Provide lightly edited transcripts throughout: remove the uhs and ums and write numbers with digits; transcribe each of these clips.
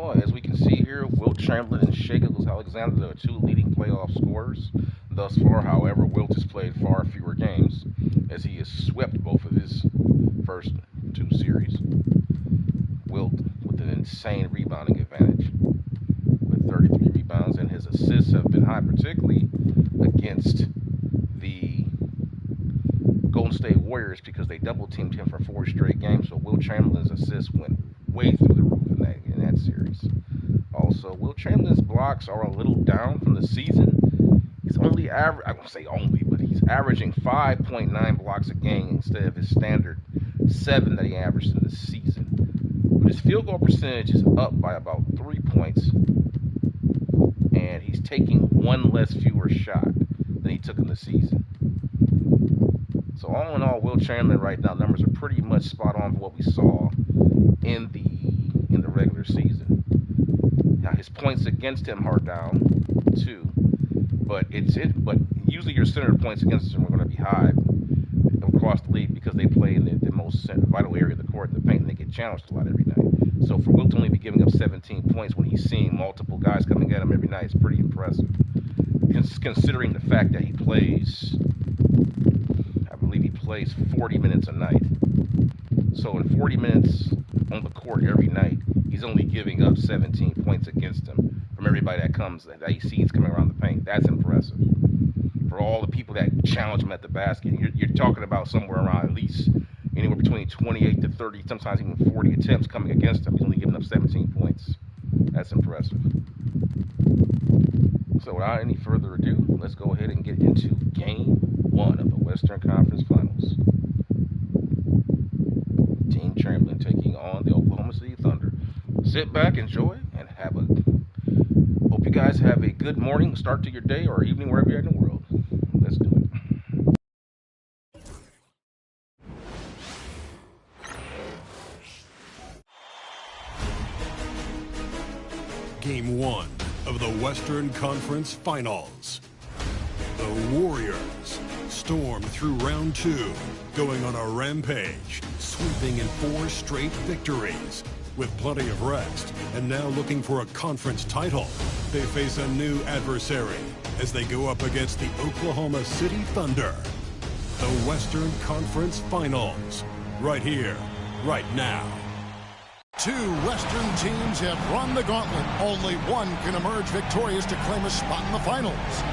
Well, as we can see here, Wilt Chamberlain and Shea Alexander are two leading playoff scorers thus far. However, Wilt has played far fewer games as he has swept both of his first two series. Wilt with an insane rebounding advantage with 33 rebounds, and his assists have been high, particularly against the Golden State Warriors because they double teamed him for 4 straight games. So Wilt Chamberlain's assists went way through the roof in that series. Also, Wilt Chamberlain's blocks are a little down from the season. He's only I won't say only, but he's averaging 5.9 blocks a game instead of his standard 7 that he averaged in the season. But his field goal percentage is up by about 3 points, and he's taking 1 less fewer shot than he took in the season. So all in all, Wilt Chamberlain right now, numbers are pretty much spot on for what we saw in the regular season. Now his points against him are down too, but usually your center points against him are going to be high across the league because they play in the most vital area of the court, the paint, and they get challenged a lot every night. So for Wilt to only be giving up 17 points when he's seeing multiple guys coming at him every night is pretty impressive, considering the fact that he plays 40 minutes a night. So in 40 minutes on the court every night, he's only giving up 17 points against him from everybody that he sees coming around the paint. That's impressive. For all the people that challenge him at the basket, you're talking about somewhere around at least anywhere between 28 to 30, sometimes even 40 attempts coming against him. He's only giving up 17 points. That's impressive. So without any further ado, let's go ahead and get into Game 1 of the Western Conference Finals. Team Chamberlain taking on the Oklahoma City Thunder. Sit back, enjoy, and hope you guys have a good morning, start to your day, or evening, wherever you're in the world. Let's do it. Game 1 of the Western Conference Finals. The Warriors stormed through round 2, going on a rampage, sweeping in 4 straight victories. With plenty of rest, and now looking for a conference title, they face a new adversary as they go up against the Oklahoma City Thunder. The Western Conference Finals, right here, right now. 2 Western teams have run the gauntlet. Only one can emerge victorious to claim a spot in the finals.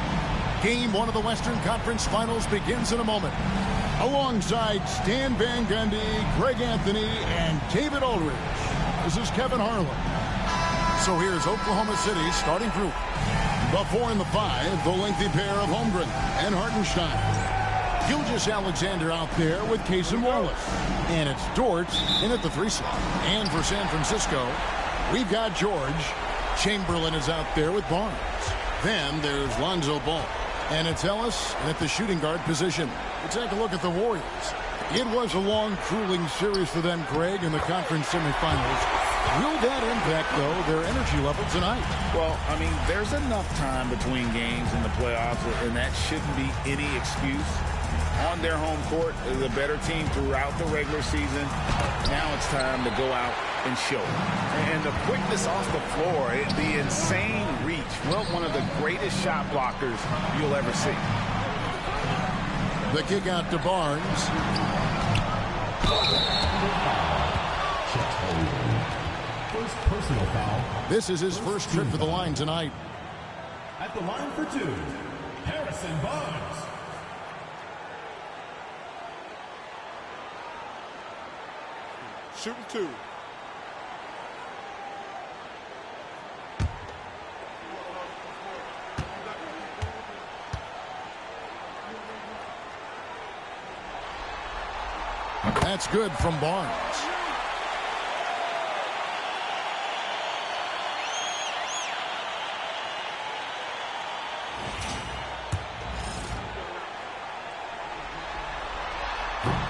Game 1 of the Western Conference Finals begins in a moment. Alongside Stan Van Gundy, Greg Anthony, and David Aldridge, this is Kevin Harlan. So here's Oklahoma City's starting group. The 4 and the 5, the lengthy pair of Holmgren and Hartenstein. Gilgeous-Alexander out there with Case and Wallace. And it's Dort in at the 3 slot. And for San Francisco, we've got George. Chamberlain is out there with Barnes. Then there's Lonzo Ball. And it's Ellis at the shooting guard position. Let's take a look at the Warriors. It was a long, grueling series for them, Greg, in the conference semifinals. Will that impact, though, their energy level tonight? Well, I mean, there's enough time between games in the playoffs, and that shouldn't be any excuse. On their home court, the better team throughout the regular season. Now it's time to go out and show it. And the quickness off the floor, the insane reach. Well, one of the greatest shot blockers you'll ever see. The kick out to Barnes. Chet Holmgren. First personal foul. This is his first trip to the line tonight. At the line for 2, Harrison Barnes. Shooting 2. That's good from Barnes.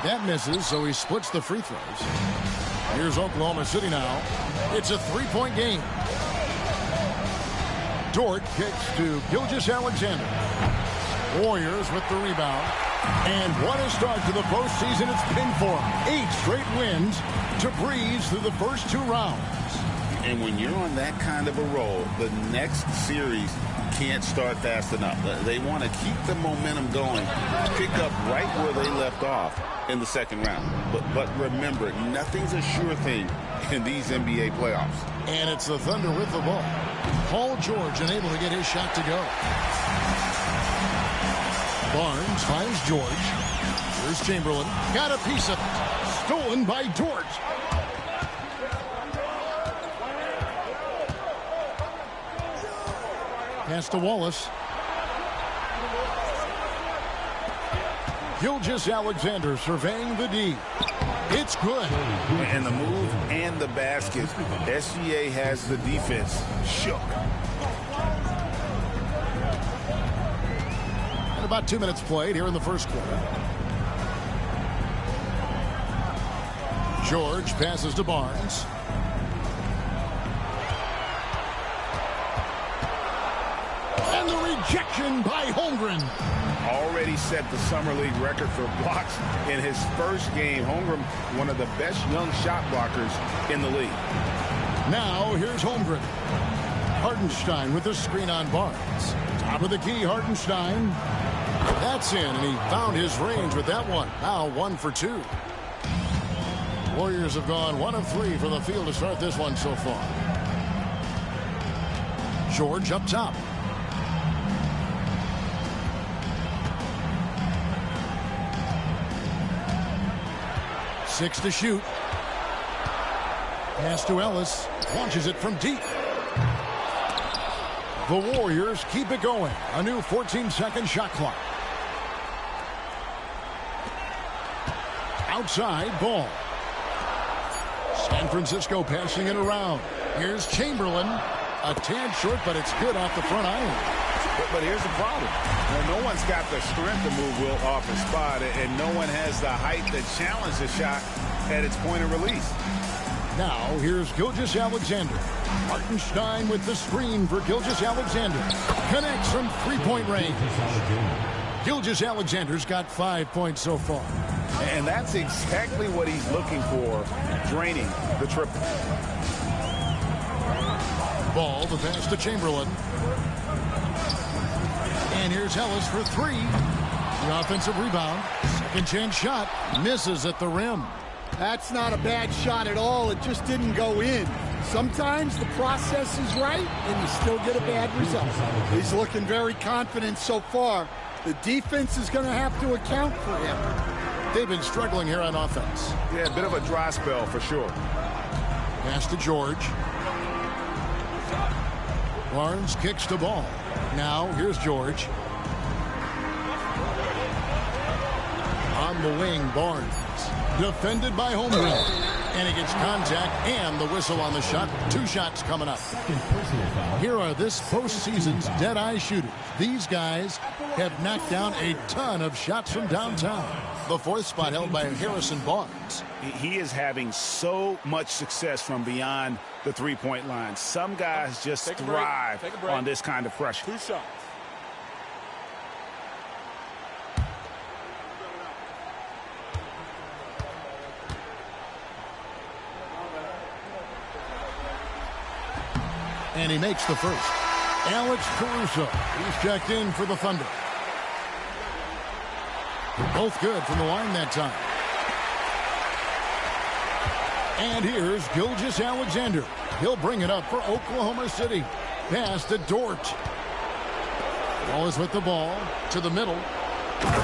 That misses, so he splits the free throws. Here's Oklahoma City now. It's a 3-point game. Dort kicks to Gilgeous-Alexander. Warriors with the rebound. And what a start to the postseason it's been for them. 8 straight wins to breeze through the first 2 rounds. And when you're on that kind of a roll, the next series can't start fast enough. They want to keep the momentum going, pick up right where they left off in the second round. But remember, nothing's a sure thing in these NBA playoffs. And it's the Thunder with the ball. Paul George unable to get his shot to go. Barnes finds George. Here's Chamberlain. Got a piece of it. Stolen by George. Pass to Wallace. Gilgeous-Alexander surveying the D. It's good. And the move and the basket. SGA has the defense shook. And about 2 minutes played here in the first quarter. George passes to Barnes. And the rejection by Holmgren. Already set the Summer League record for blocks in his first game. Holmgren, one of the best young shot blockers in the league. Now here's Holmgren. Hartenstein with the screen on Barnes. Top of the key, Hartenstein. That's in, and he found his range with that one. Now 1 for 2. Warriors have gone 1 of 3 from the field to start this one so far. George up top. Six to shoot. Pass to Ellis. Launches it from deep. The Warriors keep it going. A new 14-second shot clock. Outside ball. San Francisco passing it around. Here's Chamberlain. A tad short, but it's good off the front iron. But here's the problem. No one's got the strength to move Wilt off his spot, and no one has the height to challenge the shot at its point of release. Now, here's Gilgeous-Alexander. Hartenstein with the screen for Gilgeous-Alexander. Connects from three-point range. Gilgeous-Alexander's got 5 points so far. And that's exactly what he's looking for, draining the triple. Ball, the pass to Chamberlain. And here's Ellis for 3. The offensive rebound. Second chance shot. Misses at the rim. That's not a bad shot at all. It just didn't go in. Sometimes the process is right, and you still get a bad result. He's looking very confident so far. The defense is going to have to account for him. They've been struggling here on offense. Yeah, a bit of a dry spell for sure. Pass to George. Barnes kicks the ball. Now, here's George. On the wing, Barnes. Defended by Holmgren. And he gets contact and the whistle on the shot. 2 shots coming up. Here are this postseason's dead-eye shooters. These guys have knocked down a ton of shots from downtown. The 4th spot held by Harrison Barnes. He is having so much success from beyond the three-point line. Some guys just thrive on this kind of pressure. 2 shots. And he makes the first. Alex Caruso. He's checked in for the Thunder. Both good from the line that time. And here's Gilgeous-Alexander. He'll bring it up for Oklahoma City. Pass to Dort. Wallace with the ball to the middle.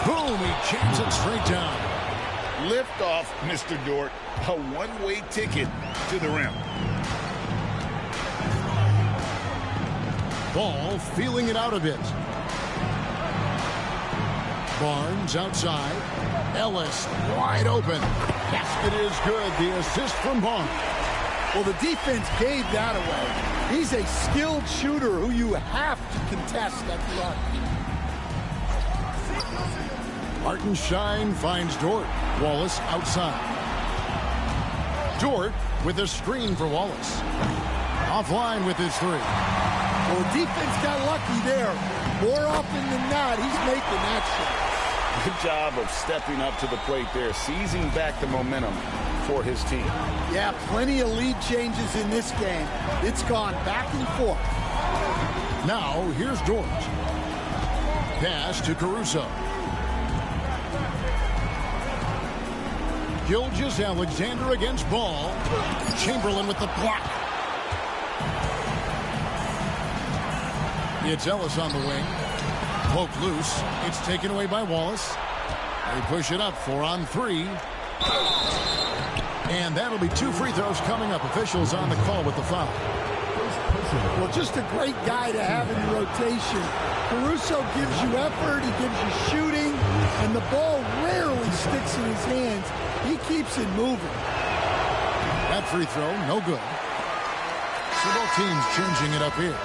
Boom, he jams it straight down. Lift off, Mr. Dort. A one-way ticket to the rim. Ball feeling it out a bit. Barnes outside. Ellis wide open. Basket is good. The assist from Barnes. Well, the defense gave that away. He's a skilled shooter who you have to contest that run. Hartenstein finds Dort. Wallace outside. Dort with a screen for Wallace. Offline with his 3. Well, the defense got lucky there. More often than not, he's making that shot. Good job of stepping up to the plate there, seizing back the momentum for his team. Yeah, plenty of lead changes in this game. It's gone back and forth. Now, here's George. Pass to Caruso. Gilgeous-Alexander against Ball. Chamberlain with the block. It's Ellis on the wing. Poke loose. It's taken away by Wallace. They push it up 4-on-3. And that'll be 2 free throws coming up. Officials on the call with the foul. Well, just a great guy to have in the rotation. Caruso gives you effort, he gives you shooting, and the ball rarely sticks in his hands. He keeps it moving. That free throw, no good. So both teams changing it up here.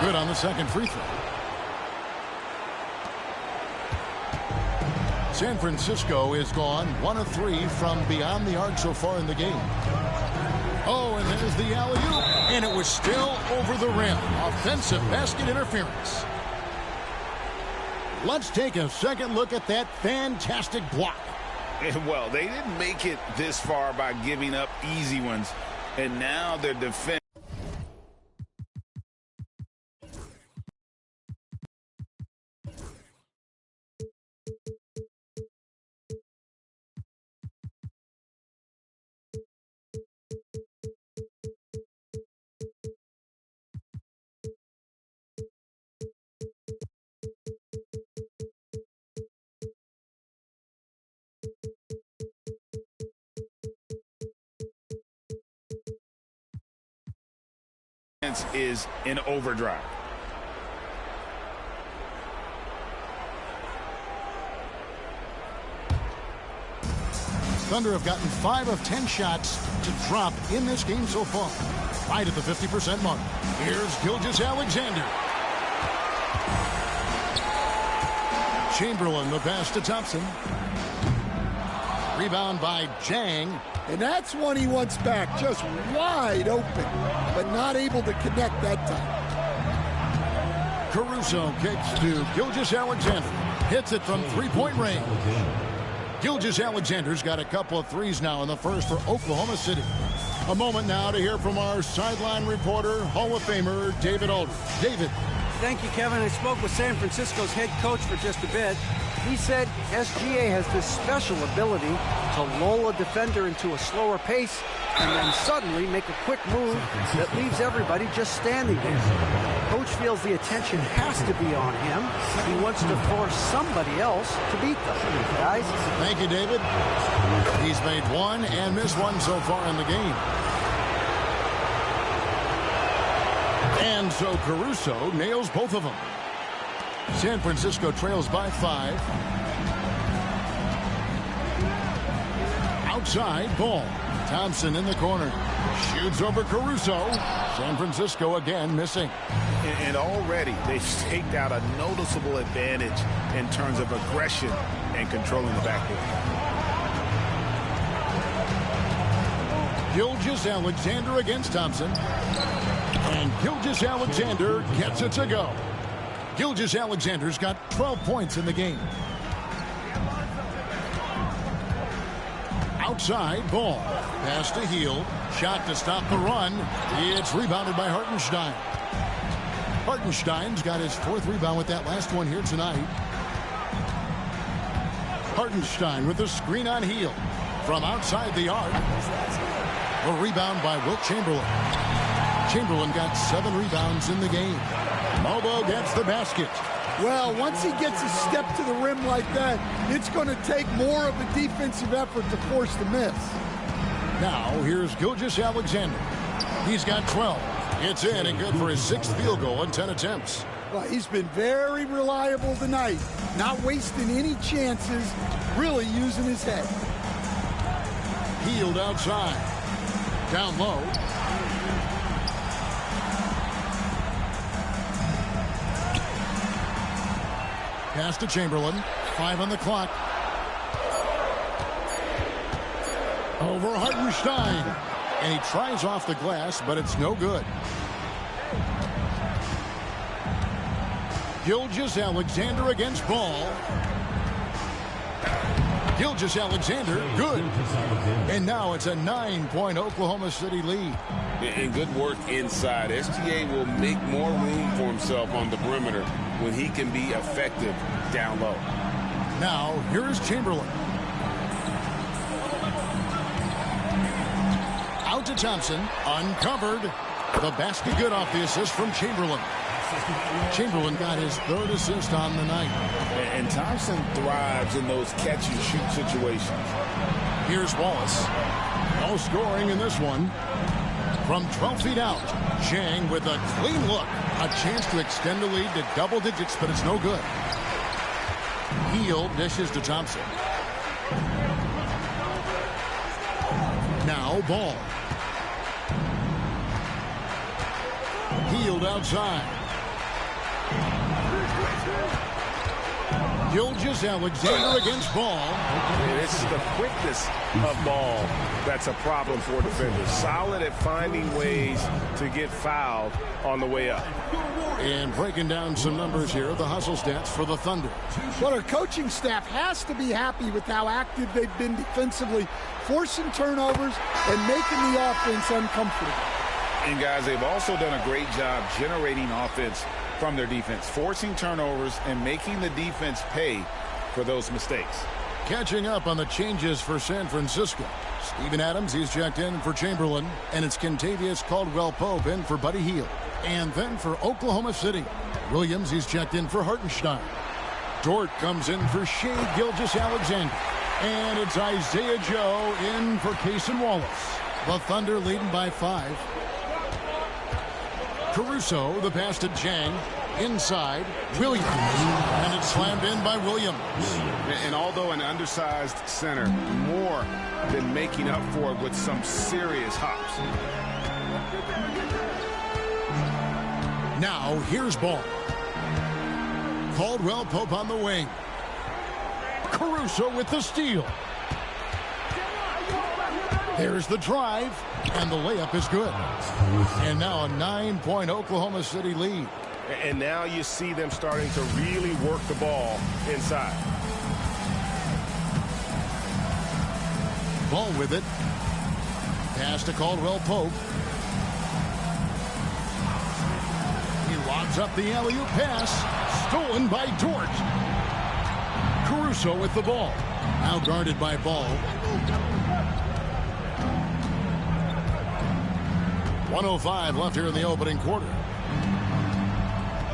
Good on the second free throw. San Francisco is gone 1 of 3 from beyond the arc so far in the game. Oh, and there's the alley-oop, and it was still over the rim. Offensive basket interference. Let's take a second look at that fantastic block. Well, they didn't make it this far by giving up easy ones, and now their defense. Is in overdrive. Thunder have gotten 5 of 10 shots to drop in this game so far. Right at the 50% mark. Here's Gilgeous-Alexander. Chamberlain, the pass to Thompson. Rebound by Jang. And that's one he wants back, just wide open, but not able to connect that time. Caruso kicks to Gilgeous-Alexander. Hits it from three-point range. Gilgeous-Alexander's got a couple of threes now in the first for Oklahoma City. A moment now to hear from our sideline reporter, Hall of Famer David Aldridge. David. Thank you, Kevin. I spoke with San Francisco's head coach for just a bit. He said SGA has this special ability to lull a defender into a slower pace and then suddenly make a quick move that leaves everybody just standing there. Coach feels the attention has to be on him. He wants to force somebody else to beat them. Guys? Thank you, David. He's made one and missed one so far in the game. And so Caruso nails both of them. San Francisco trails by 5. Outside, Ball. Thompson in the corner. Shoots over Caruso. San Francisco again missing. And already they've staked out a noticeable advantage in terms of aggression and controlling the backcourt. Gilgeous-Alexander against Thompson. And Gilgeous-Alexander gets it to go. Gilgeous-Alexander's got 12 points in the game. Outside, Ball. Pass to Hield. Shot to stop the run. It's rebounded by Hartenstein. Hartenstein's got his 4th rebound with that last one here tonight. Hartenstein with a screen on Hield. From outside the arc. A rebound by Wilt Chamberlain. Chamberlain got 7 rebounds in the game. Mobo gets the basket. Well, once he gets a step to the rim like that, it's going to take more of a defensive effort to force the miss. Now, here's Gilgeous-Alexander. He's got 12. It's in and good for his 6th field goal in 10 attempts. Well, he's been very reliable tonight. Not wasting any chances, really using his head. Hield outside. Down low. Pass to Chamberlain. 5 on the clock. Over Hartenstein. And he tries off the glass, but it's no good. Gilgeous-Alexander against Ball. Gilgeous-Alexander, good. And now it's a 9-point Oklahoma City lead. And good work inside. SGA will make more room for himself on the perimeter when he can be effective down low. Now, here's Chamberlain. Out to Thompson, uncovered. The basket good off the assist from Chamberlain. Chamberlain got his 3rd assist on the night. And Thompson thrives in those catch-and-shoot situations. Here's Wallace. No scoring in this one. From 12 feet out, Chang with a clean look. A chance to extend the lead to double digits, but it's no good. Hield dishes to Thompson. Now Ball. Hield outside. Gilgeous-Alexander against Ball. It's the quickness of Ball that's a problem for defenders. Solid at finding ways to get fouled on the way up. And breaking down some numbers here, the hustle stats for the Thunder. But our coaching staff has to be happy with how active they've been defensively, forcing turnovers and making the offense uncomfortable. And guys, they've also done a great job generating offense from their defense, forcing turnovers and making the defense pay for those mistakes. Catching up on the changes for San Francisco. Steven Adams, he's checked in for Chamberlain, and it's Kentavious Caldwell-Pope in for Buddy Hield. And then for Oklahoma City, Williams, he's checked in for Hartenstein. Dort comes in for Shea Gilgeous-Alexander. And it's Isaiah Joe in for Cason Wallace. The Thunder leading by 5. Caruso, the pass to Chang. Inside, Williams. And it's slammed in by Williams. And although an undersized center, more than making up for it with some serious hops. Now, here's Ball. Caldwell-Pope on the wing. Caruso with the steal. There's the drive, and the layup is good. And now a 9-point Oklahoma City lead. And now you see them starting to really work the ball inside. Ball with it. Pass to Caldwell-Pope. He lobs up the alley-oop pass. Stolen by Dort. Caruso with the ball. Now guarded by Ball. 1:05 left here in the opening quarter.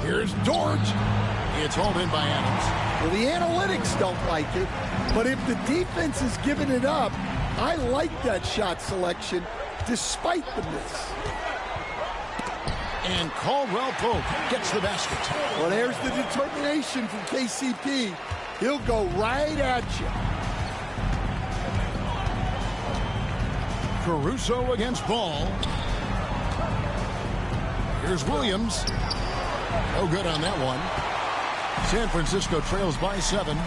Here's Dort. It's hauled in by Adams. Well, the analytics don't like it, but if the defense is giving it up, I like that shot selection despite the miss. And Caldwell-Pope gets the basket. Well, there's the determination from KCP. He'll go right at you. Caruso against Ball. Here's Williams. No good on that one. San Francisco trails by 7.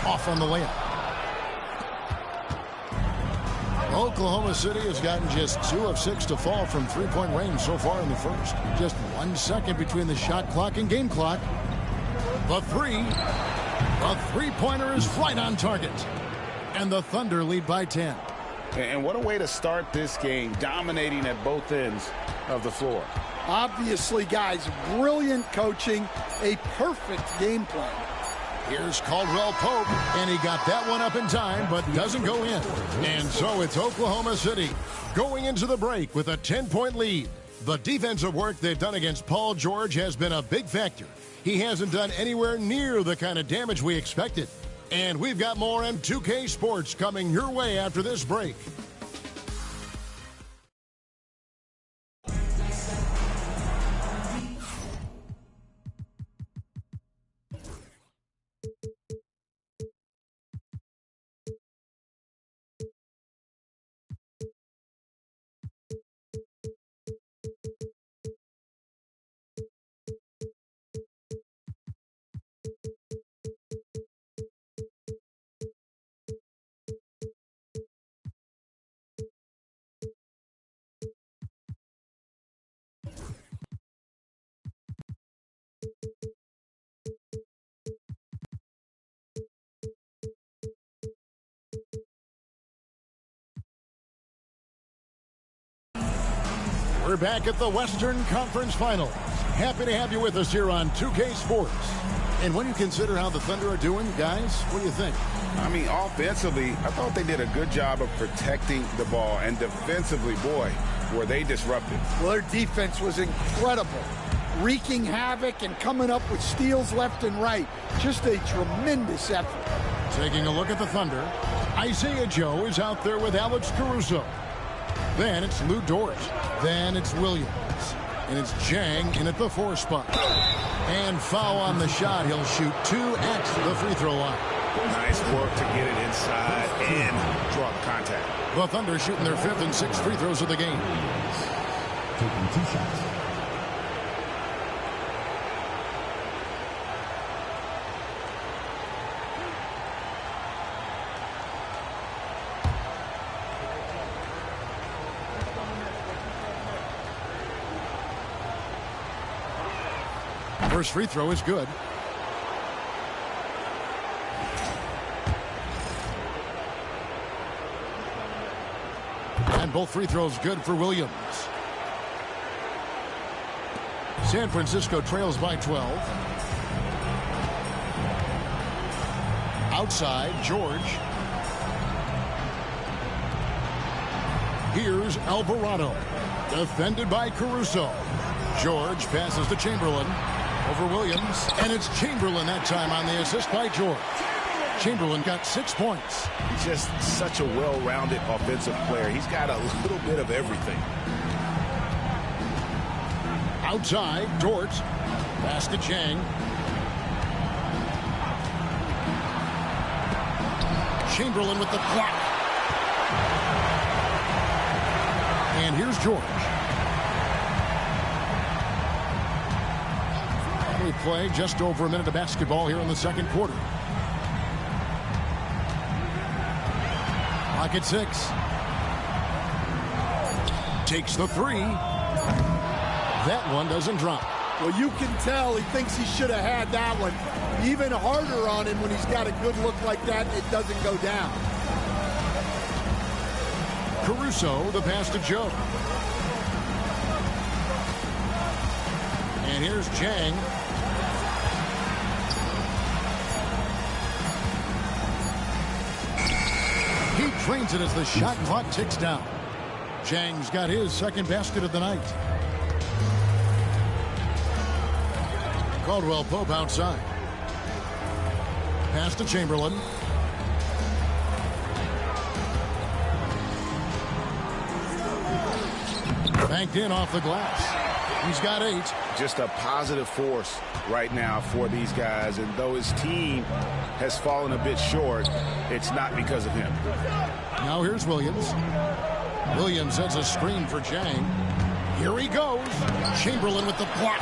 Off on the layup. Oklahoma City has gotten just 2 of 6 to fall from three-point range so far in the first. Just 1 second between the shot clock and game clock. The three-pointer is right on target. And the Thunder lead by 10. And what a way to start this game, dominating at both ends of the floor. Obviously, guys, brilliant coaching, a perfect game plan. Here's Caldwell-Pope, and he got that one up in time, but doesn't go in. And so it's Oklahoma City going into the break with a 10-point lead. The defensive work they've done against Paul George has been a big factor. He hasn't done anywhere near the kind of damage we expected. And we've got more M2K Sports coming your way after this break. We're back at the Western Conference Finals. Happy to have you with us here on 2K Sports. And when you consider how the Thunder are doing, guys, what do you think? I mean, offensively, I thought they did a good job of protecting the ball. And defensively, boy, were they disruptive. Well, their defense was incredible. Wreaking havoc and coming up with steals left and right. Just a tremendous effort. Taking a look at the Thunder, Isaiah Joe is out there with Alex Caruso. Then it's Lou Dort. Then it's Williams. And it's Jang in at the 4 spot. And foul on the shot. He'll shoot 2 at the free throw line. Nice work to get it inside and draw the contact. The Thunder shooting their 5th and 6th free throws of the game. Taking 2 shots. First free throw is good. And both free throws good for Williams. San Francisco trails by 12. Outside, George. Here's Alvarado. Defended by Caruso. George passes to Chamberlain. Over Williams, and it's Chamberlain that time on the assist by George. Chamberlain got 6 points. He's just such a well-rounded offensive player. He's got a little bit of everything. Outside, Dort. Pass to Chang. Chamberlain with the block. And here's George. We play just over a minute of basketball here in the second quarter. Clock at 6. Takes the 3. That one doesn't drop. Well, you can tell he thinks he should have had that one. Even harder on him when he's got a good look like that, it doesn't go down. Caruso, the pass to Joe. And here's Chang. He trains it as the shot clock ticks down. Chang's got his second basket of the night. Caldwell Pope outside. Pass to Chamberlain. Banked in off the glass. He's got 8. Just a positive force right now for these guys. And though his team has fallen a bit short, it's not because of him. Now here's Williams. Williams sets a screen for Chang. Here he goes. Chamberlain with the block.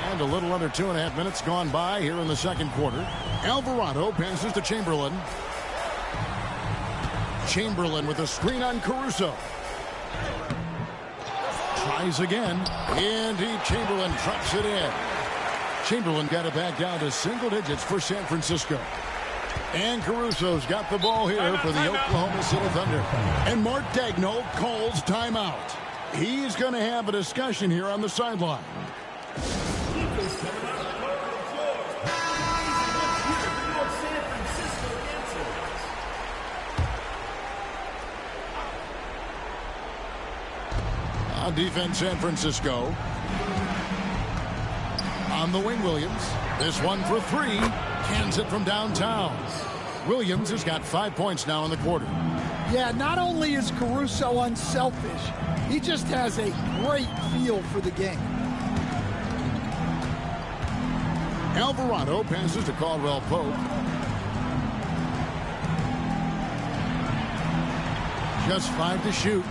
And a little under 2.5 minutes gone by here in the second quarter. Alvarado passes to Chamberlain. Chamberlain with a screen on Caruso. Tries again. Indeed, Chamberlain drops it in. Chamberlain got it back down to single digits for San Francisco. And Caruso's got the ball here for the Oklahoma City Thunder. And Mark Daigneault calls timeout. He's going to have a discussion here on the sideline. On defense, San Francisco. On the wing, Williams. This one for 3. Cans it from downtown. Williams has got 5 points now in the quarter. Yeah, not only is Caruso unselfish, he just has a great feel for the game. Alvarado passes to Caldwell Pope. Just 5 to shoot.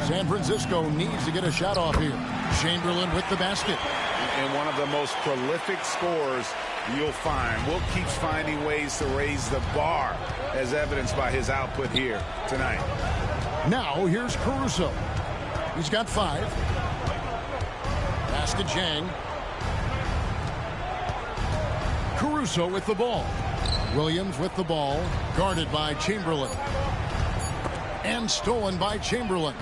San Francisco needs to get a shot off here. Chamberlain with the basket. And one of the most prolific scorers you'll find. Wilt keeps finding ways to raise the bar, as evidenced by his output here tonight. Now here's Caruso. He's got 5. Pass to Chang. Caruso with the ball. Williams with the ball, guarded by Chamberlain. And stolen by Chamberlain.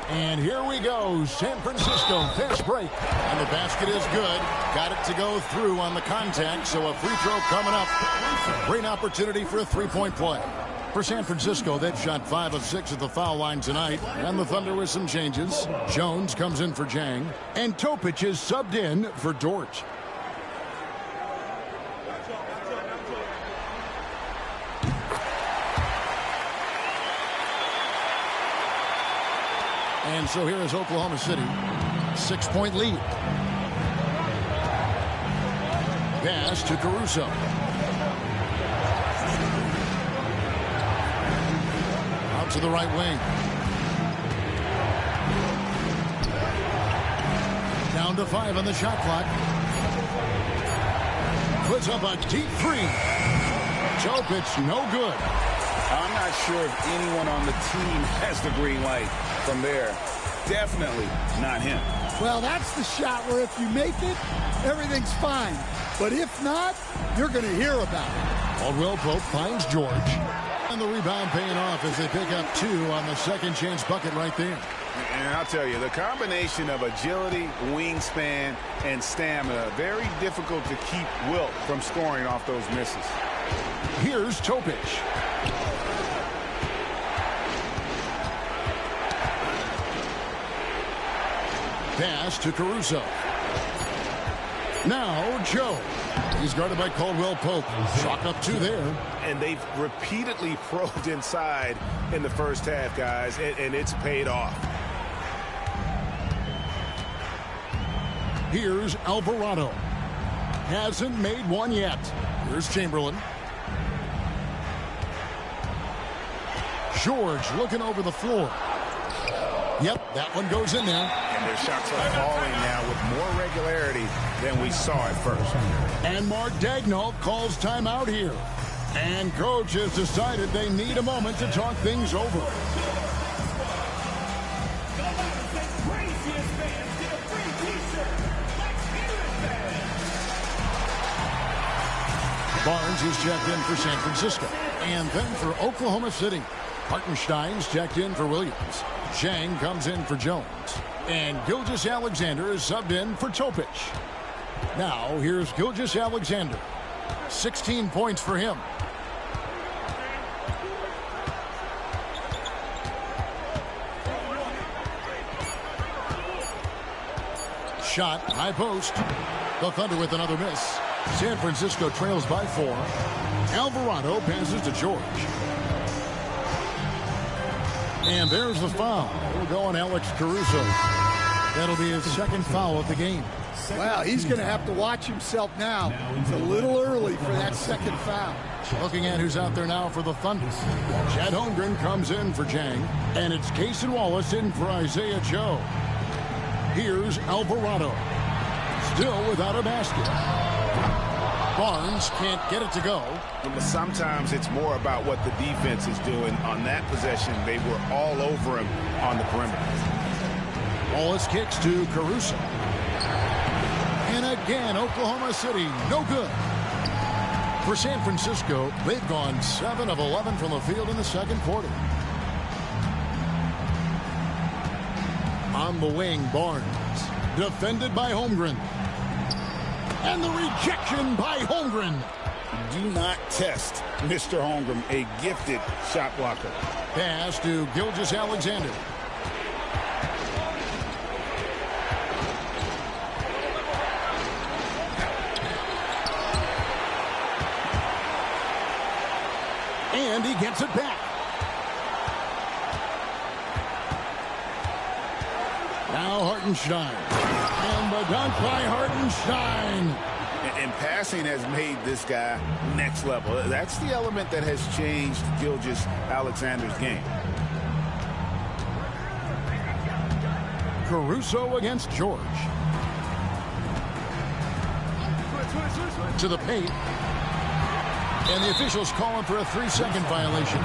And here we go, San Francisco, fast break. And the basket is good. Got it to go through on the contact, so a free throw coming up. Great opportunity for a three-point play. For San Francisco, they've shot 5 of 6 at the foul line tonight. And the Thunder with some changes. Jones comes in for Jang. And Topic is subbed in for Dort. And so here is Oklahoma City. 6-point lead. Pass to Caruso. Out to the right wing. Down to 5 on the shot clock. Puts up a deep three. Topic, no good. I'm not sure if anyone on the team has the green light from there. Definitely not him. Well, that's the shot where if you make it, everything's fine. But if not, you're going to hear about it. Caldwell Pope finds George. And the rebound paying off as they pick up 2 on the second chance bucket right there. And I'll tell you, the combination of agility, wingspan, and stamina, very difficult to keep Wilt from scoring off those misses. Here's Topic. Pass to Caruso. Now Joe. He's guarded by Caldwell Pope. Chalk up 2 there. And they've repeatedly probed inside in the first half, guys, and it's paid off. Here's Alvarado. Hasn't made one yet. Here's Chamberlain. George looking over the floor. Yep, that one goes in there. And their shots are falling now with more regularity than we saw at first. And Mark Daigneault calls timeout here. And coach has decided they need a moment to talk things over. Barnes is checked in for San Francisco. And then for Oklahoma City, Hartenstein's checked in for Williams. Zhang comes in for Jones. And Gilgeous-Alexander is subbed in for Topic. Now, here's Gilgeous-Alexander. 16 points for him. Shot, high post. The Thunder with another miss. San Francisco trails by 4. Alvarado passes to George. And there's the foul. We'll go on Alex Caruso. That'll be his second foul of the game. Well, he's going to have to watch himself now. It's a little early for that second foul. Looking at who's out there now for the Thunder. Chet Holmgren comes in for Jang. And it's Cason Wallace in for Isaiah Joe. Here's Alvarado. Still without a basket. Barnes can't get it to go. But sometimes it's more about what the defense is doing. On that possession, they were all over him on the perimeter. Wallace kicks to Caruso. And again, Oklahoma City, no good. For San Francisco, they've gone 7 of 11 from the field in the second quarter. On the wing, Barnes. Defended by Holmgren. And the rejection by Holmgren. Do not test Mr. Holmgren, a gifted shot blocker. Pass to Gilgeous-Alexander. And he gets it back. Now Hartenstein. And the dunk by Hartenstein. And passing has made this guy next level. That's the element that has changed Gilgeous-Alexander's game. Caruso against George. To the paint. And the officials calling for a 3-second violation.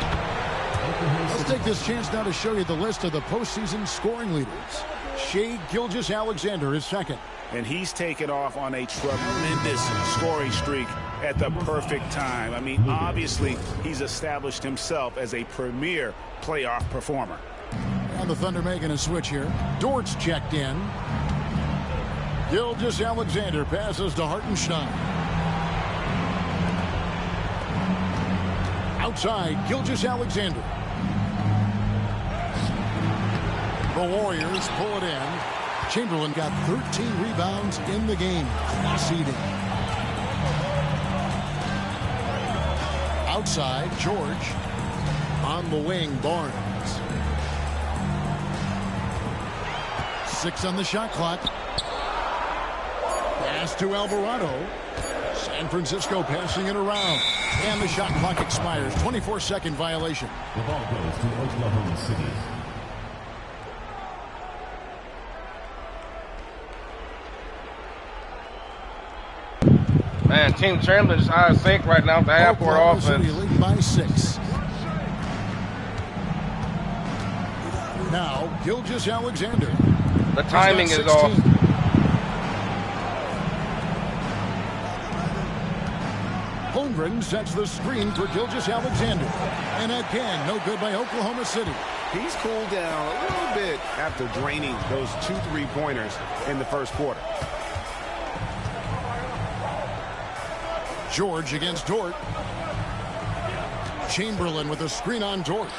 Let's take this chance now to show you the list of the postseason scoring leaders. Shai Gilgeous-Alexander is second. And he's taken off on a tremendous scoring streak at the perfect time. I mean, obviously, he's established himself as a premier playoff performer. And the Thunder making a switch here. Dort's checked in. Gilgeous-Alexander passes to Hartenstein. Outside, Gilgeous-Alexander. The Warriors pull it in. Chamberlain got 13 rebounds in the game. Class eating. Outside, George. On the wing, Barnes. 6 on the shot clock. Pass to Alvarado. San Francisco passing it around. And the shot clock expires. 24-second violation. The ball goes to Oklahoma City. Man, Team Chamberlain is out of sync right now with the half-court offense. Leading by 6. Now, Gilgeous-Alexander. The timing is off. Holmgren sets the screen for Gilgeous-Alexander. And again, no good by Oklahoma City. He's cooled down a little bit after draining those 2 3-pointers in the first quarter. George against Dort. Chamberlain with a screen on Dort.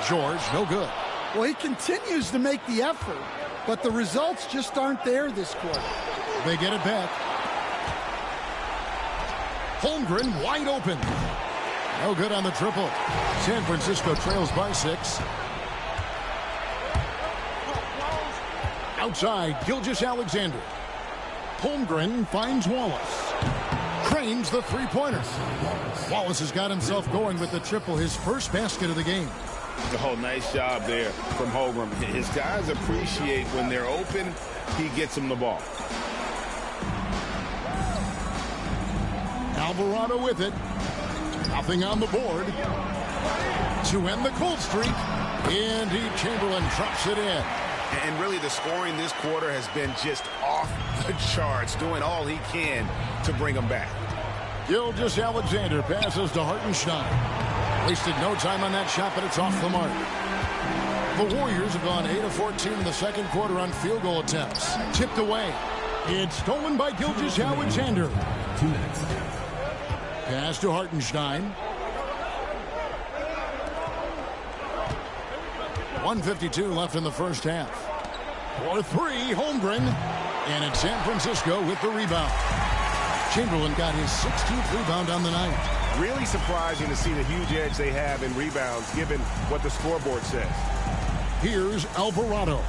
George, no good. Well, he continues to make the effort, but the results just aren't there this quarter. They get it back. Holmgren wide open. No good on the triple. San Francisco trails by 6. Outside, Gilgeous-Alexander. Holmgren finds Wallace. Cranes the 3-pointer. Wallace has got himself going with the triple, his first basket of the game. Oh, nice job there from Holmgren. His guys appreciate when they're open, he gets them the ball. Alvarado with it. Nothing on the board. To end the cold streak. Indeed, Chamberlain drops it in. And really, the scoring this quarter has been just off the charts, doing all he can to bring them back. Gilgeous-Alexander passes to Hartenstein. Wasted no time on that shot, but it's off the mark. The Warriors have gone 8 of 14 in the second quarter on field goal attempts. Tipped away. It's stolen by Gilgeous-Alexander. 2 minutes. Pass to Hartenstein. 1:52 left in the first half. For 3, Holmgren. And it's San Francisco with the rebound. Chamberlain got his 16th rebound on the night. Really surprising to see the huge edge they have in rebounds, given what the scoreboard says. Here's Alvarado.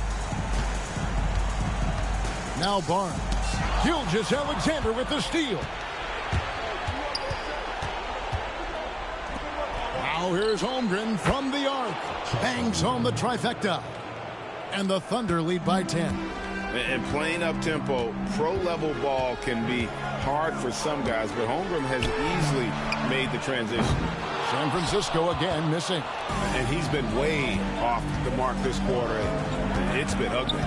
Now Barnes. Gilgeous-Alexander with the steal. Now here's Holmgren from the arc. Bangs home the trifecta. And the Thunder lead by 10. And playing up-tempo, pro-level ball can be hard for some guys, but Holmgren has easily made the transition. San Francisco again missing. And he's been way off the mark this quarter. It's been ugly.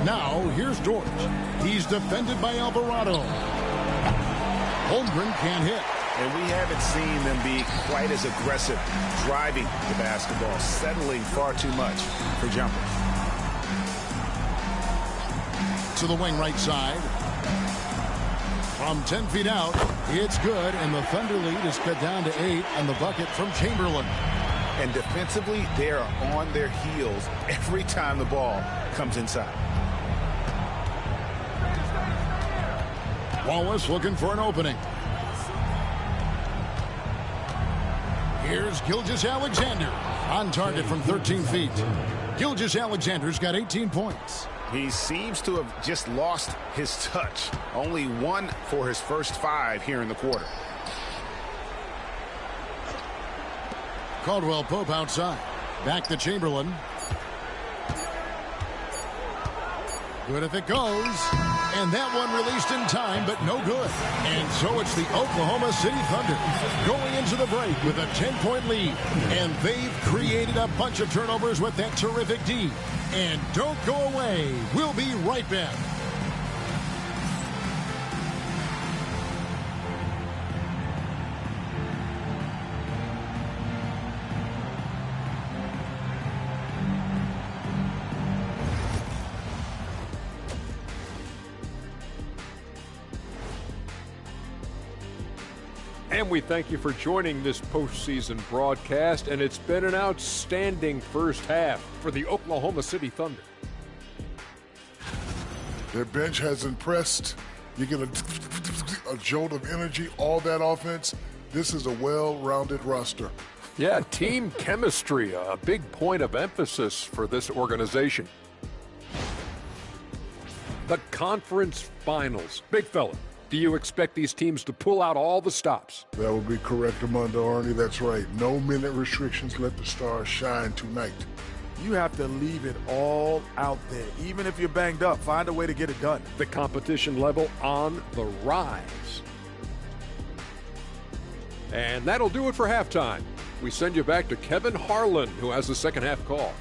Now here's Dort. He's defended by Alvarado. Holmgren can't hit. And we haven't seen them be quite as aggressive driving the basketball, settling far too much for jumpers. To the wing right side. From 10 feet out, it's good, and the Thunder lead is cut down to 8 on the bucket from Chamberlain. And defensively, they are on their heels every time the ball comes inside. Wallace looking for an opening. Here's Gilgeous-Alexander on target from 13 feet. Gilgeous-Alexander's got 18 points. He seems to have just lost his touch. Only 1 for his first 5 here in the quarter. Caldwell Pope outside. Back to Chamberlain. Good if it goes. And that one released in time, but no good. And so it's the Oklahoma City Thunder going into the break with a 10-point lead. And they've created a bunch of turnovers with that terrific D. And don't go away. We'll be right back. And we thank you for joining this postseason broadcast, and it's been an outstanding first half for the Oklahoma City Thunder. Their bench has impressed. You get a jolt of energy, all that offense. This is a well-rounded roster. Yeah, team chemistry, a big point of emphasis for this organization. The conference finals. Big fella, do you expect these teams to pull out all the stops? That would be correct, Armando Arnie. That's right. No minute restrictions. Let the stars shine tonight. You have to leave it all out there. Even if you're banged up, find a way to get it done. The competition level on the rise. And that'll do it for halftime. We send you back to Kevin Harlan, who has the second half call.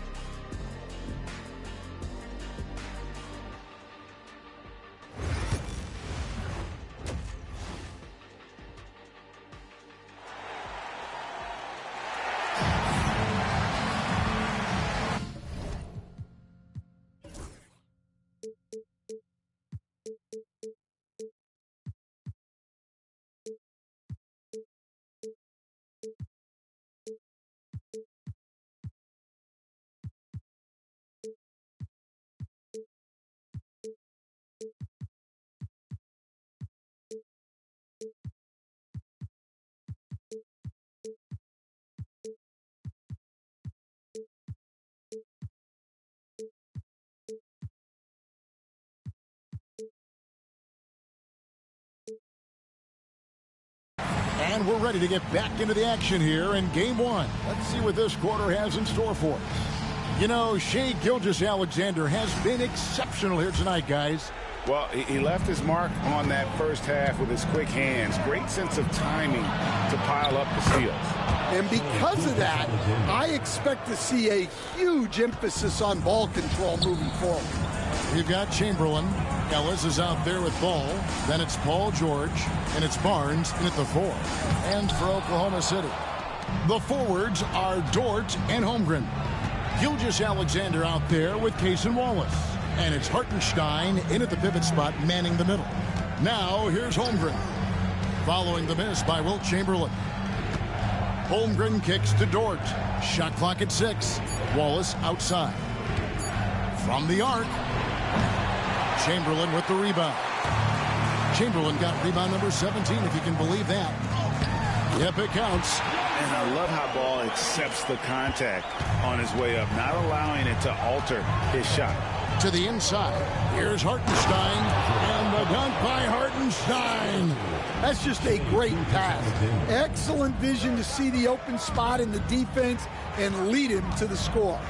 And we're ready to get back into the action here in game one. Let's see what this quarter has in store for us. You know, Shai Gilgeous-Alexander has been exceptional here tonight, guys. Well, he left his mark on that first half with his quick hands. Great sense of timing to pile up the steals. And because of that, I expect to see a huge emphasis on ball control moving forward. We've got Chamberlain. Ellis is out there with ball. Then it's Paul George. And it's Barnes in at the 4. And for Oklahoma City, the forwards are Dort and Holmgren. Gilgeous-Alexander out there with Case and Wallace. And it's Hartenstein in at the pivot spot, manning the middle. Now, here's Holmgren. Following the miss by Wilt Chamberlain. Holmgren kicks to Dort. Shot clock at 6. Wallace outside. From the arc. Chamberlain with the rebound. Chamberlain got rebound number 17, if you can believe that. Yep, it counts. And I love how Ball accepts the contact on his way up, not allowing it to alter his shot. To the inside. Here's Hartenstein. And the dunk by Hartenstein. That's just a great pass. Excellent vision to see the open spot in the defense and lead him to the score.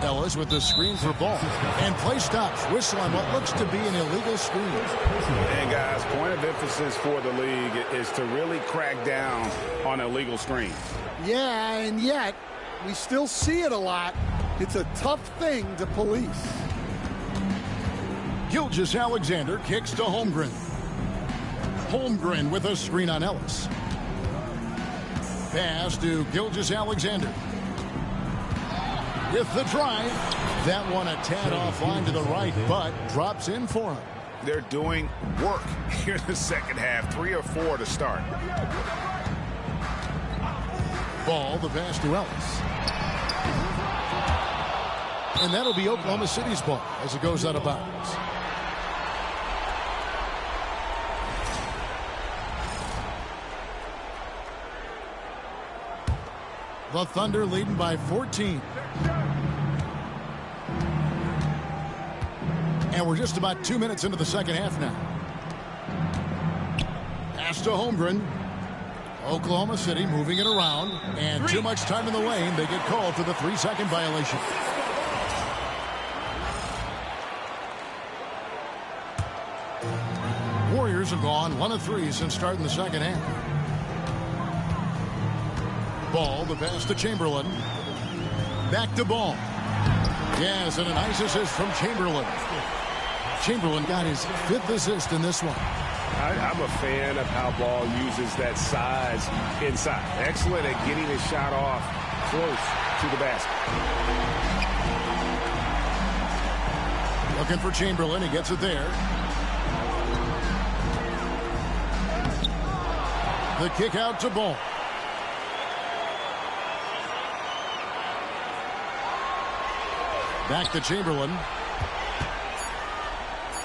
Ellis with the screen for Ball. And play stops. Whistle on what looks to be an illegal screen. And guys, point of emphasis for the league is to really crack down on illegal screens. Yeah, and yet we still see it a lot. It's a tough thing to police. Gilgeous-Alexander kicks to Holmgren. Holmgren with a screen on Ellis. Pass to Gilgeous-Alexander. With the drive. That one a tad offline to the right, but drops in for him. They're doing work here in the second half. 3 or 4 to start. Ball, the pass to Ellis. And that'll be Oklahoma City's ball as it goes out of bounds. The Thunder leading by 14. And we're just about 2 minutes into the second half now. Pass to Holmgren. Oklahoma City moving it around. And too much time in the lane. They get called for the 3-second violation. Warriors have gone 1 of 3 since starting the second half. Ball, the pass to Chamberlain. Back to Ball. Yes, and a nice assist from Chamberlain. Chamberlain got his 5th assist in this one. I'm a fan of how Ball uses that size inside. Excellent at getting his shot off close to the basket. Looking for Chamberlain. He gets it there. The kick out to Ball. Back to Chamberlain.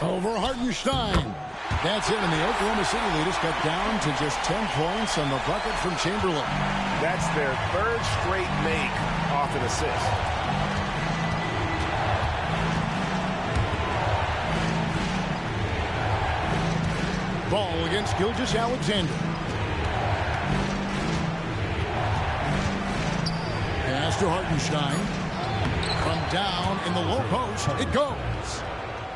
Over Hartenstein. That's it, and the Oklahoma City leaders cut down to just 10 points on the bucket from Chamberlain. That's their third straight make off an assist. Ball against Gilgeous-Alexander. Pass to Hartenstein. From down in the low post, it goes.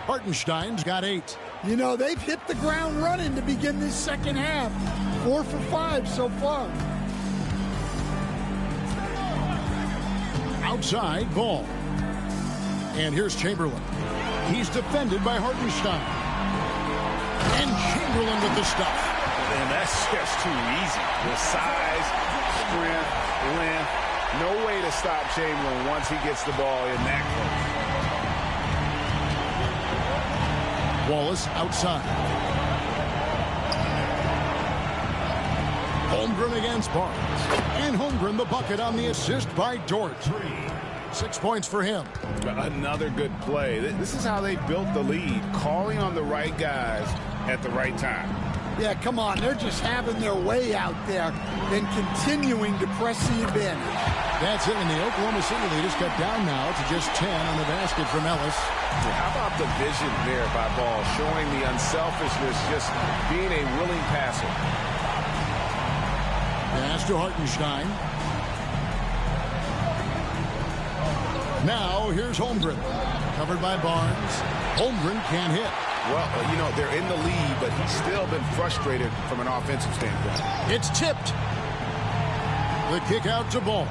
Hartenstein's got 8. You know, they've hit the ground running to begin this second half. 4 for 5 so far. Outside, Ball. And here's Chamberlain. He's defended by Hartenstein. And Chamberlain with the stuff. And that's just too easy. The size, strength, length. No way to stop Chamberlain once he gets the ball in that close. Wallace outside. Holmgren against Barnes. And Holmgren the bucket on the assist by Dort. 6 points for him. Another good play. This is how they built the lead. Calling on the right guys at the right time. Yeah, come on. They're just having their way out there and continuing to press the advantage. That's it, and the Oklahoma City leaders cut down now to just 10 on the basket from Ellis. How about the vision there by Ball, showing the unselfishness, just being a willing passer. Pass to Hartenstein. Now here's Holmgren. Covered by Barnes. Holmgren can't hit. Well, you know, they're in the lead, but he's still been frustrated from an offensive standpoint. It's tipped. The kick out to Ball.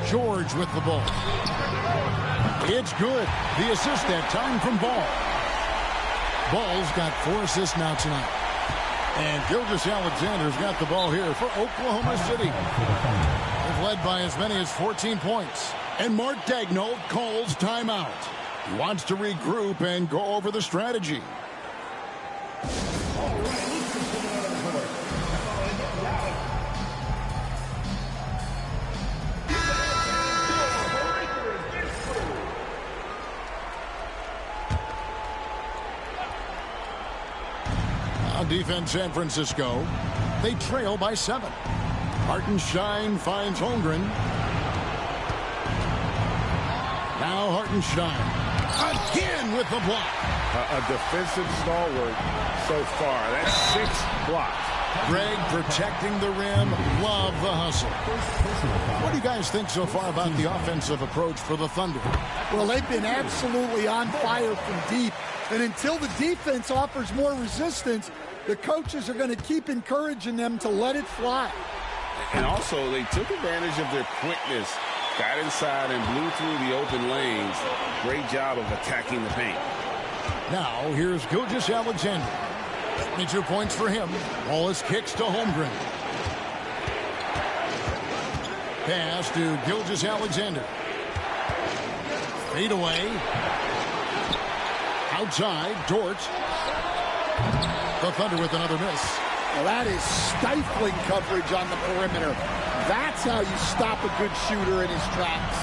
George with the ball. It's good. The assist that time from Ball. Ball's got 4 assists now tonight. And Gilgeous-Alexander's got the ball here for Oklahoma City. They've led by as many as 14 points. And Mark Daigneault calls timeout. He wants to regroup and go over the strategy. On defense, San Francisco. They trail by 7. Hartenstein finds Holmgren. Now Hartenstein. Again with the block. A defensive stalwart so far. That's 6 blocks. Greg protecting the rim. Love the hustle. What do you guys think so far about the offensive approach for the Thunder? Well, they've been absolutely on fire from deep. And until the defense offers more resistance, the coaches are going to keep encouraging them to let it fly. And also, they took advantage of their quickness. Got inside and blew through the open lanes. Great job of attacking the paint. Now, here's Gilgeous-Alexander. 22 points for him. Wallace kicks to Holmgren. Pass to Gilgeous-Alexander. Fade away. Outside, Dort. The Thunder with another miss. Well, that is stifling coverage on the perimeter. That's how you stop a good shooter in his tracks.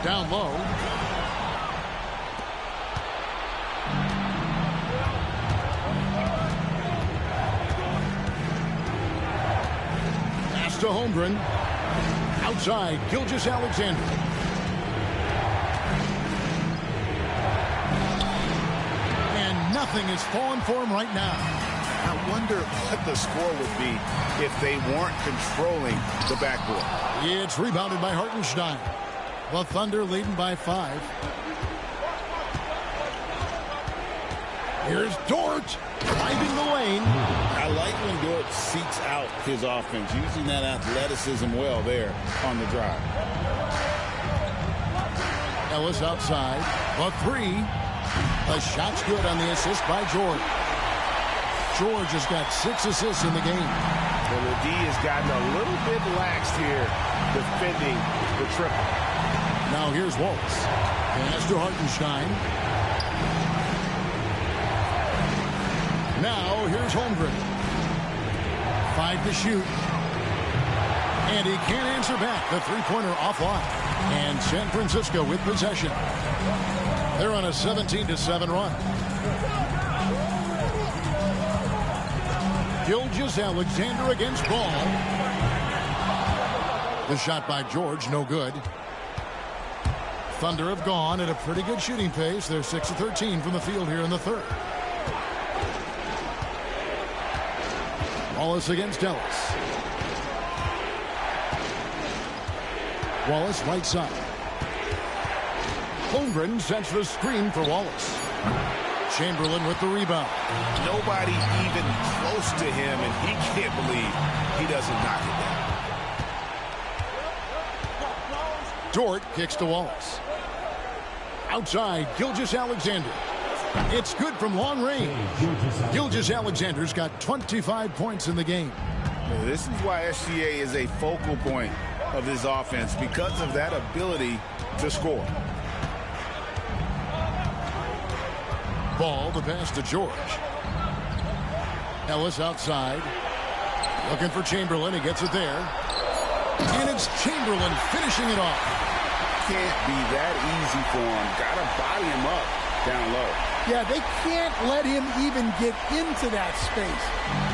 Down low. Pass to Holmgren. Outside, Gilgeous-Alexander. Nothing is falling for him right now. I wonder what the score would be if they weren't controlling the backboard. It's rebounded by Hartenstein. The Thunder leading by 5. Here's Dort driving the lane. I like when Dort seeks out his offense, using that athleticism well there on the drive. Ellis outside. The 3. The shot's good on the assist by George. George has got 6 assists in the game. Well, the D has gotten a little bit laxed here defending the triple. Now here's Waltz. Pass to Hartenstein. Now here's Holmgren. 5 to shoot. And he can't answer back. The three-pointer offline. And San Francisco with possession. They're on a 17-7 run. Gilgeous-Alexander against Ball. The shot by George, no good. Thunder have gone at a pretty good shooting pace. They're 6 of 13 from the field here in the third. Wallace against Ellis. Wallace right side. Holmgren sends the screen for Wallace. Chamberlain with the rebound. Nobody even close to him, and he can't believe he doesn't knock it down. Dort kicks to Wallace. Outside, Gilgeous-Alexander. It's good from long range. Gilgeous-Alexander's got 25 points in the game. This is why SGA is a focal point of this offense, because of that ability to score. Ball, the pass to George. Ellis outside. Looking for Chamberlain. He gets it there. And it's Chamberlain finishing it off. Can't be that easy for him. Got to body him up down low. Yeah, they can't let him even get into that space.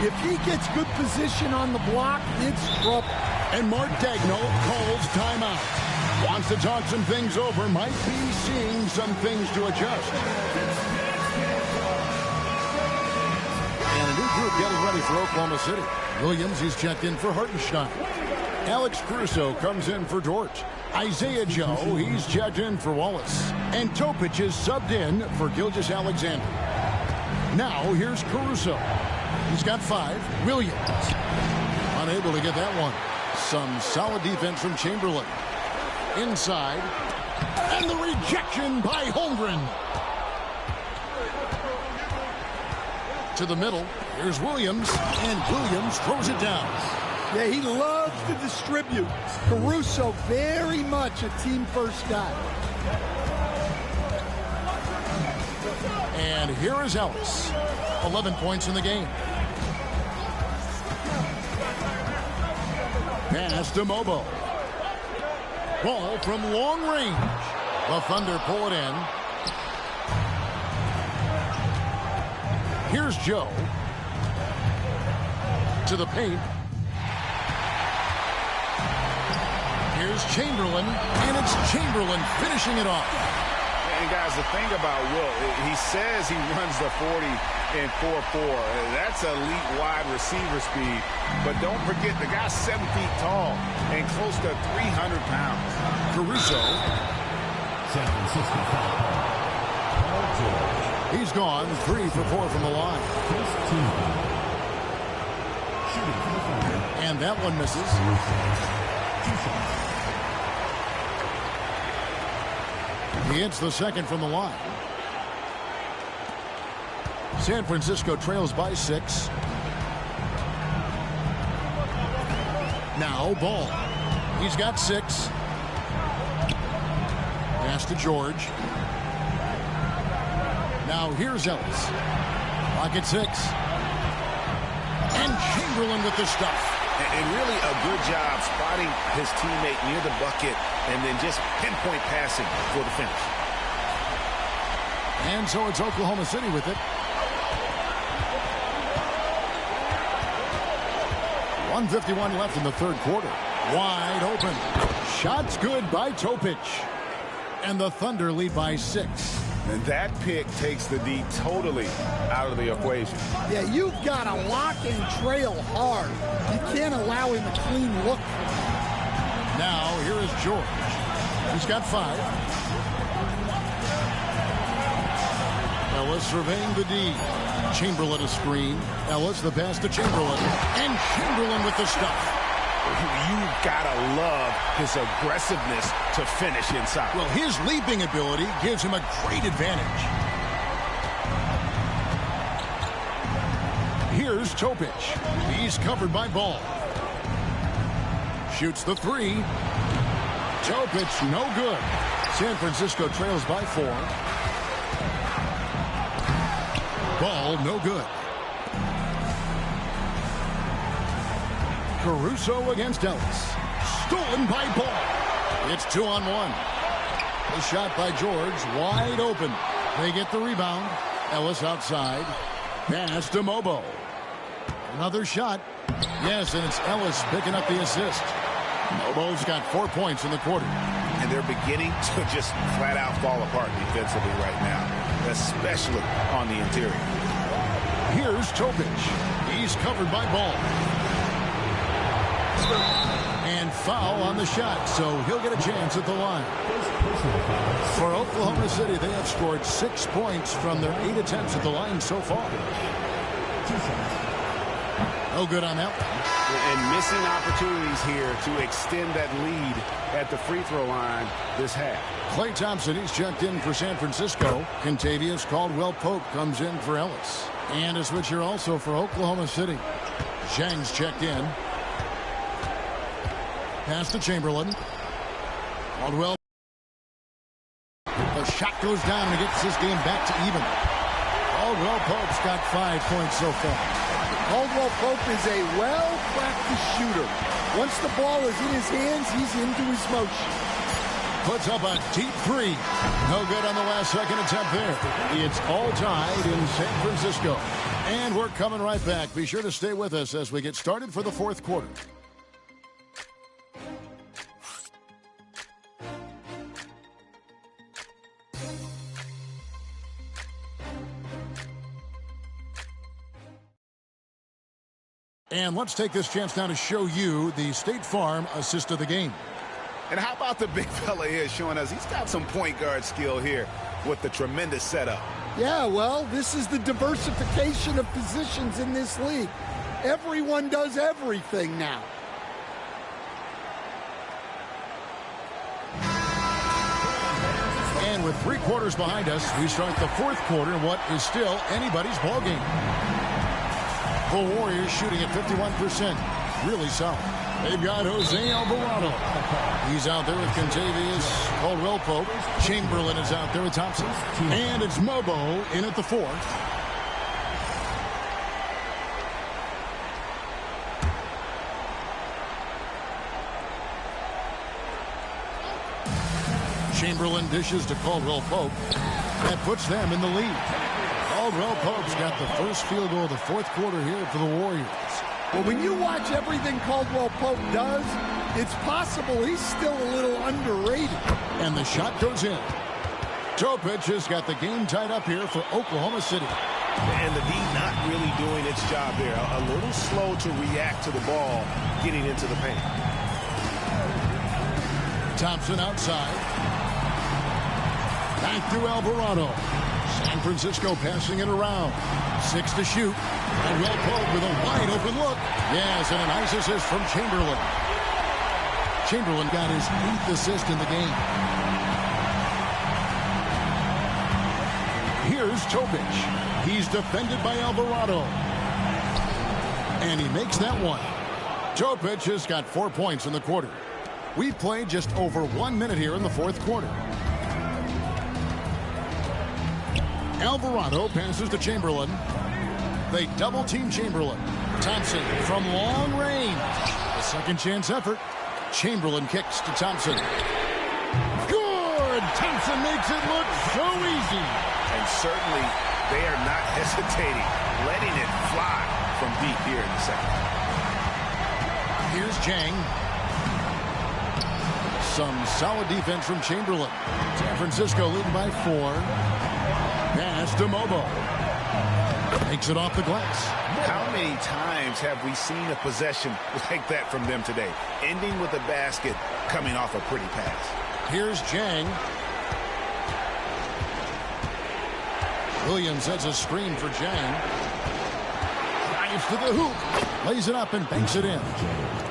If he gets good position on the block, it's trouble. And Mark Daigneault calls timeout. Wants to talk some things over. Might be seeing some things to adjust. And a new group getting ready for Oklahoma City. Williams, he's checked in for Hartenstein. Alex Caruso comes in for Dort. Isaiah Joe, he's checked in for Wallace. And Topic is subbed in for Gilgeous-Alexander. Now here's Caruso. He's got 5. Williams. Unable to get that one. Some solid defense from Chamberlain. Inside. And the rejection by Holmgren. To the middle. Here's Williams. And Williams throws it down. Yeah, he loves to distribute. Caruso very much a team first guy. And here is Ellis. 11 points in the game. Pass to Mobo. Ball from long range. The Thunder pull it in. Here's Joe. To the paint. Here's Chamberlain, and it's Chamberlain finishing it off. And guys, the thing about Wilt, he says he runs the 40 in 4-4. That's elite wide receiver speed. But don't forget, the guy's 7 feet tall and close to 300 pounds. Caruso. San Francisco foul call. Paul George. He's gone 3 for 4 from the line. First team. Shooting for the Thunder. And that one misses. 2 shots. He hits the second from the line. San Francisco trails by 6. Now Ball. He's got 6. Pass to George. Now here's Ellis. Pocket 6. And Chamberlain with the stuff. And really a good job spotting his teammate near the bucket and then just pinpoint passing for the finish. And so it's Oklahoma City with it. 1:51 left in the third quarter. Wide open. Shots good by Topic. And the Thunder lead by 6. And that pick takes the D totally out of the equation. Yeah, you've got to lock and trail hard. You can't allow him a clean look. Now, here is George. He's got 5. Ellis surveying the D. Chamberlain a screen. Ellis the pass to Chamberlain. And Chamberlain with the stuff. You've got to love his aggressiveness to finish inside. Well, his leaping ability gives him a great advantage. Here's Topic. He's covered by Ball. Shoots the 3. Topic, no good. San Francisco trails by 4. Ball, no good. Caruso against Ellis. Stolen by Ball. It's 2-on-1. The shot by George, wide open. They get the rebound. Ellis outside. Pass to Mobo. Another shot. Yes, and it's Ellis picking up the assist. Mobo's got 4 points in the quarter. And they're beginning to just flat out fall apart defensively right now, especially on the interior. Here's Topic. He's covered by Ball. And foul on the shot, so he'll get a chance at the line. For Oklahoma City, they have scored 6 points from their 8 attempts at the line so far. No good on that one. And missing opportunities here to extend that lead at the free throw line this half. Klay Thompson, he's checked in for San Francisco. Contavious Caldwell-Pope comes in for Ellis. And a switch here also for Oklahoma City. Zhang's checked in. Pass to Chamberlain. Caldwell. The shot goes down and it gets this game back to even. Caldwell-Pope's got 5 points so far. Caldwell-Pope is a well-practiced shooter. Once the ball is in his hands, he's into his motion. Puts up a deep three. No good on the last second attempt there. It's all tied in San Francisco. And we're coming right back. Be sure to stay with us as we get started for the fourth quarter. And let's take this chance now to show you the State Farm assist of the game. And how about the big fella here showing us he's got some point guard skill here with the tremendous setup. Yeah, well, this is the diversification of positions in this league. Everyone does everything now. And with 3 quarters behind us, we start the fourth quarter in what is still anybody's ball game. The Warriors shooting at 51%. Really solid. They've got Jose Alvarado. He's out there with Contavious Caldwell-Pope. Chamberlain is out there with Thompson. And it's Mobo in at the 4. Chamberlain dishes to Caldwell-Pope. That puts them in the lead. Caldwell-Pope's got the first field goal of the fourth quarter here for the Warriors. Well, when you watch everything Caldwell-Pope does, it's possible he's still a little underrated. And the shot goes in. Topic has got the game tied up here for Oklahoma City. And the D not really doing its job there. A little slow to react to the ball getting into the paint. Thompson outside. Back to Alvarado. San Francisco passing it around. 6 to shoot. Caldwell-Pope with a wide open look. Yes, and a nice assist from Chamberlain. Chamberlain got his 8th assist in the game. Here's Topic. He's defended by Alvarado. And he makes that one. Topic has got 4 points in the quarter. We've played just over 1 minute here in the fourth quarter. Alvarado passes to Chamberlain. They double-team Chamberlain. Thompson from long range. A second chance effort. Chamberlain kicks to Thompson. Good! Thompson makes it look so easy. And certainly they are not hesitating, letting it fly from deep here in the second. Here's Zhang. Some solid defense from Chamberlain. San Francisco leading by 4. Pass to Mobo. Takes it off the glass. How many times have we seen a possession like that from them today? Ending with a basket, coming off a pretty pass. Here's Zhang. Williams sets a screen for Zhang. Drives to the hoop. Lays it up and banks it in.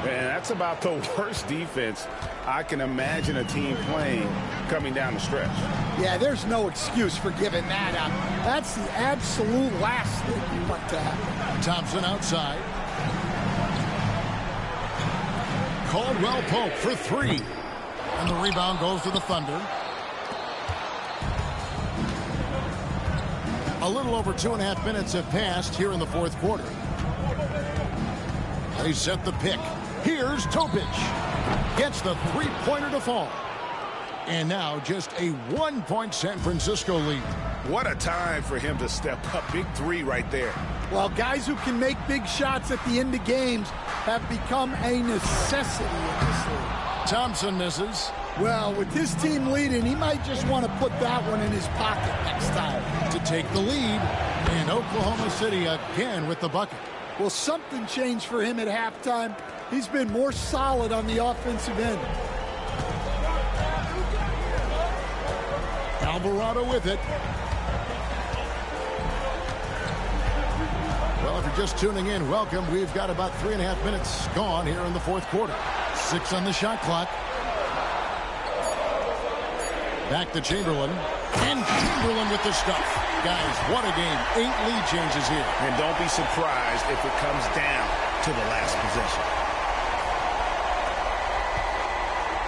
Man, that's about the worst defense I can imagine a team playing coming down the stretch. Yeah, there's no excuse for giving that up. That's the absolute last thing you want to happen. Thompson outside. Caldwell-Pope for 3. And the rebound goes to the Thunder. A little over 2.5 minutes have passed here in the fourth quarter. They set the pick. Here's Topic. Gets the three-pointer to fall. And now just a 1-point San Francisco lead. What a time for him to step up. Big three right there. Well, guys who can make big shots at the end of games have become a necessity in this league. Thompson misses. Well, with his team leading, he might just want to put that one in his pocket next time. To take the lead, and Oklahoma City again with the bucket. Well, something changed for him at halftime. He's been more solid on the offensive end. Alvarado with it. Well, if you're just tuning in, welcome. We've got about 3.5 minutes gone here in the fourth quarter. 6 on the shot clock. Back to Chamberlain. And Chamberlain with the stuff. Guys, what a game. 8 lead changes here. And don't be surprised if it comes down to the last possession.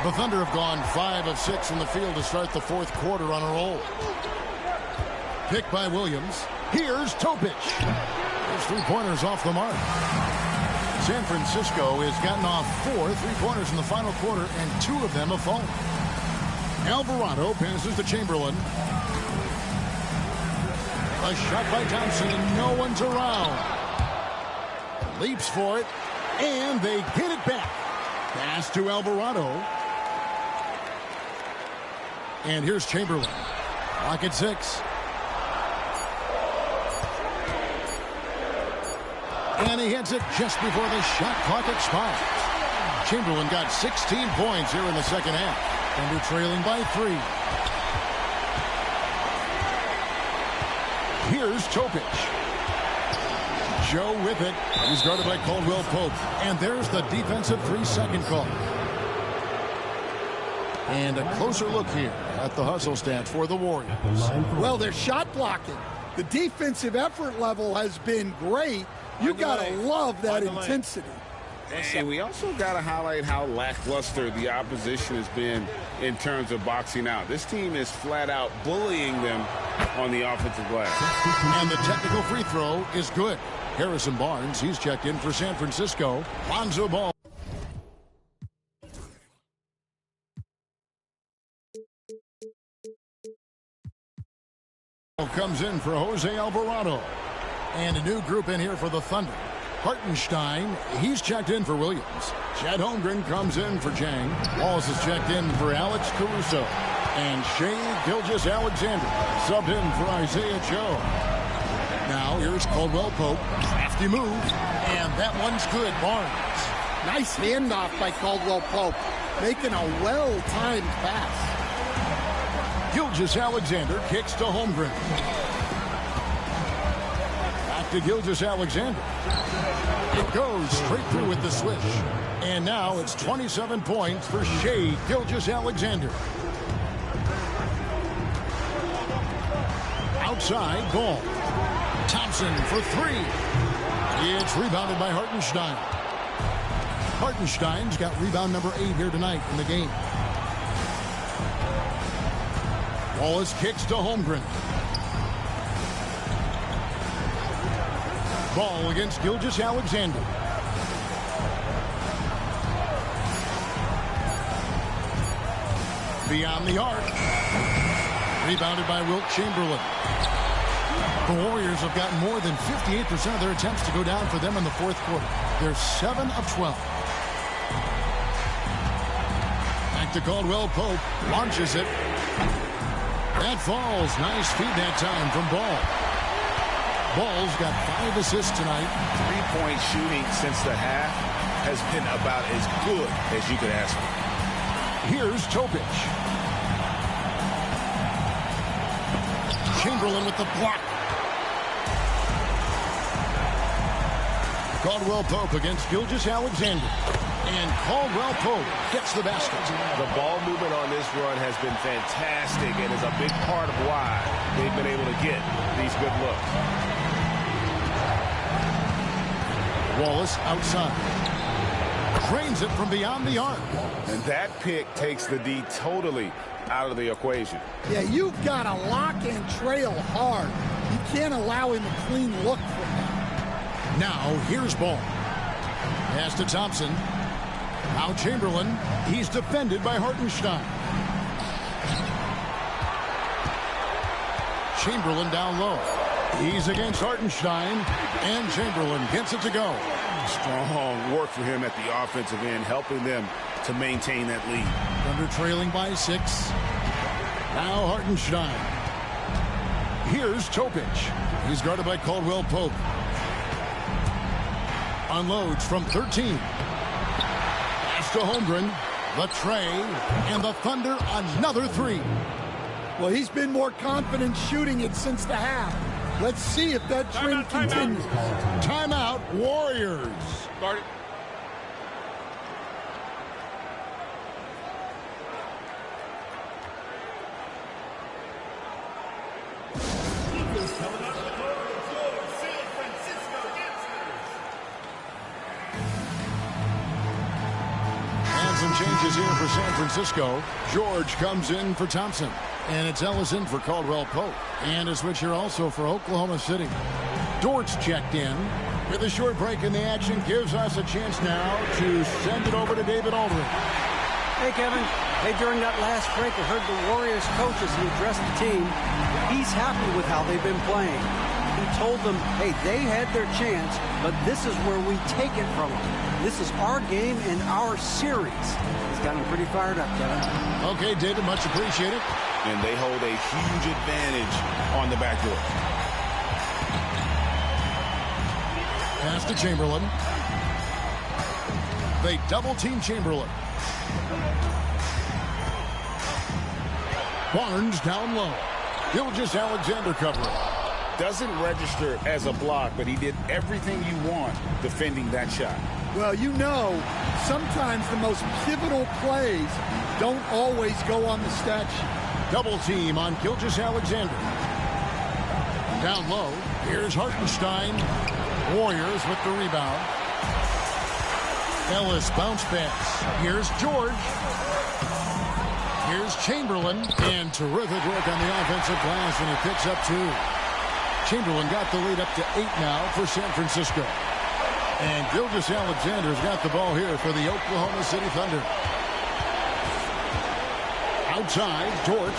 The Thunder have gone 5 of 6 from the field to start the fourth quarter on a roll. Pick by Williams. Here's Topic. His three-pointers off the mark. San Francisco has gotten off 4 three-pointers in the final quarter, and 2 of them have fallen. Alvarado passes to Chamberlain. A shot by Thompson, and no one's around. Leaps for it, and they get it back. Pass to Alvarado. And here's Chamberlain. Clock at 6. And he hits it just before the shot clock expires. Chamberlain got 16 points here in the second half. And they're trailing by 3. Here's Topic. Joe with it. He's guarded by Caldwell Pope. And there's the defensive 3-second call. And a closer look here at the hustle stats for the Warriors. Well, they're shot blocking. The defensive effort level has been great. You got to love that intensity. And we also got to highlight how lackluster the opposition has been in terms of boxing out. This team is flat out bullying them on the offensive glass. And the technical free throw is good. Harrison Barnes, he's checked in for San Francisco. Lonzo Ball. Comes in for Jose Alvarado. And a new group in here for the Thunder. Hartenstein, he's checked in for Williams. Chet Holmgren comes in for Jang. Walls is checked in for Alex Caruso. And Shea Gilgeous-Alexander subbed in for Isaiah Joe. Now here's Caldwell Pope. Crafty move. And that one's good. Barnes. Nice handoff by Caldwell Pope. Making a well-timed pass. Gilgeous-Alexander kicks to Holmgren. Back to Gilgeous-Alexander. It goes straight through with the swish. And now it's 27 points for Shea Gilgeous-Alexander. Outside, Ball. Thompson for 3. It's rebounded by Hartenstein. Hartenstein's got rebound number 8 here tonight in the game. Wallace kicks to Holmgren. Ball against Gilgeous-Alexander. Beyond the arc. Rebounded by Wilt Chamberlain. The Warriors have gotten more than 58% of their attempts to go down for them in the fourth quarter. They're 7 of 12. Back to Caldwell Pope. Launches it. That falls. Nice feed that time from Ball. Ball's got 5 assists tonight. 3-point shooting since the half has been about as good as you could ask for. Here's Topic. Chamberlain with the block. Caldwell Pope against Gilgeous-Alexander. And Caldwell Pope gets the basket. The ball movement on this run has been fantastic and is a big part of why they've been able to get these good looks. Wallace outside. Drains it from beyond the arc. And that pick takes the D totally out of the equation. Yeah, you've got to lock and trail hard. You can't allow him a clean look from that. Now, here's Ball. Pass to Thompson. Now Chamberlain. He's defended by Hartenstein. Chamberlain down low. He's against Hartenstein, and Chamberlain gets it to go. Strong work for him at the offensive end, helping them to maintain that lead. Thunder trailing by 6. Now Hartenstein. Here's Topic. He's guarded by Caldwell Pope. Unloads from 13. Pass to Holmgren. The tray, and the Thunder another 3. Well, he's been more confident shooting it since the half. Let's see if that trend continues. Timeout, Warriors. Guard it. Some changes here for San Francisco. George comes in for Thompson. And it's Ellison for Caldwell Pope. And a switch here also for Oklahoma City. Dort's checked in. With a short break in the action, gives us a chance now to send it over to David Aldridge. Hey, Kevin. Hey, during that last break, I heard the Warriors coach as he addressed the team. He's happy with how they've been playing. He told them, hey, they had their chance, but this is where we take it from them. This is our game and our series. He's got him pretty fired up, Kevin. Okay, David, much appreciated. And they hold a huge advantage on the backdoor. Pass to Chamberlain. They double-team Chamberlain. Barnes down low. Gilgeous-Alexander covering. Doesn't register as a block, but he did everything you want defending that shot. Well, you know, sometimes the most pivotal plays don't always go on the stat sheet. Double team on Gilgeous-Alexander. Down low, here's Hartenstein. Warriors with the rebound. Ellis bounce pass. Here's George. Here's Chamberlain. And terrific work on the offensive glass, and he picks up 2. Chamberlain got the lead up to 8 now for San Francisco. And Gilgeous-Alexander's got the ball here for the Oklahoma City Thunder. Outside, Dort.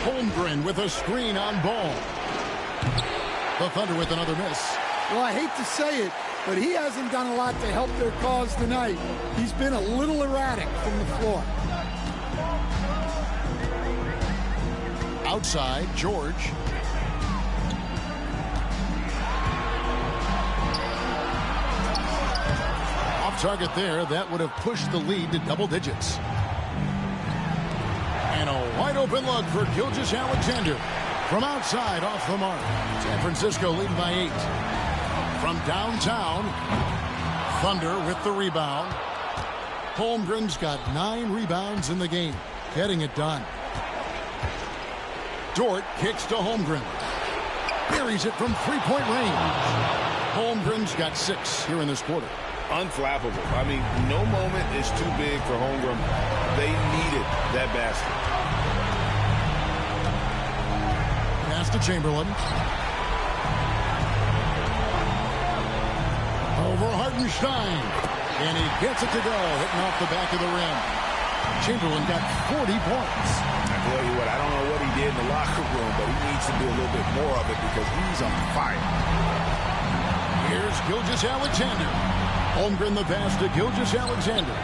Holmgren with a screen on ball. The Thunder with another miss. Well, I hate to say it, but he hasn't done a lot to help their cause tonight. He's been a little erratic from the floor. Outside, George. Off target there. That would have pushed the lead to double digits. And a wide open look for Gilgeous-Alexander. From outside, off the mark. San Francisco leading by 8. From downtown, Thunder with the rebound. Holmgren's got 9 rebounds in the game. Getting it done. Dort kicks to Holmgren. Buries it from three-point range. Holmgren's got 6 here in this quarter. Unflappable. I mean, no moment is too big for Holmgren. They needed that basket. Pass to Chamberlain. Over Hartenstein. And he gets it to go, hitting off the back of the rim. Chamberlain got 40 points. I tell you what, I don't know what he did in the locker room, but he needs to do a little bit more of it because he's on fire. Here's Gilgeous-Alexander. Holmgren the pass to Gilgeous-Alexander.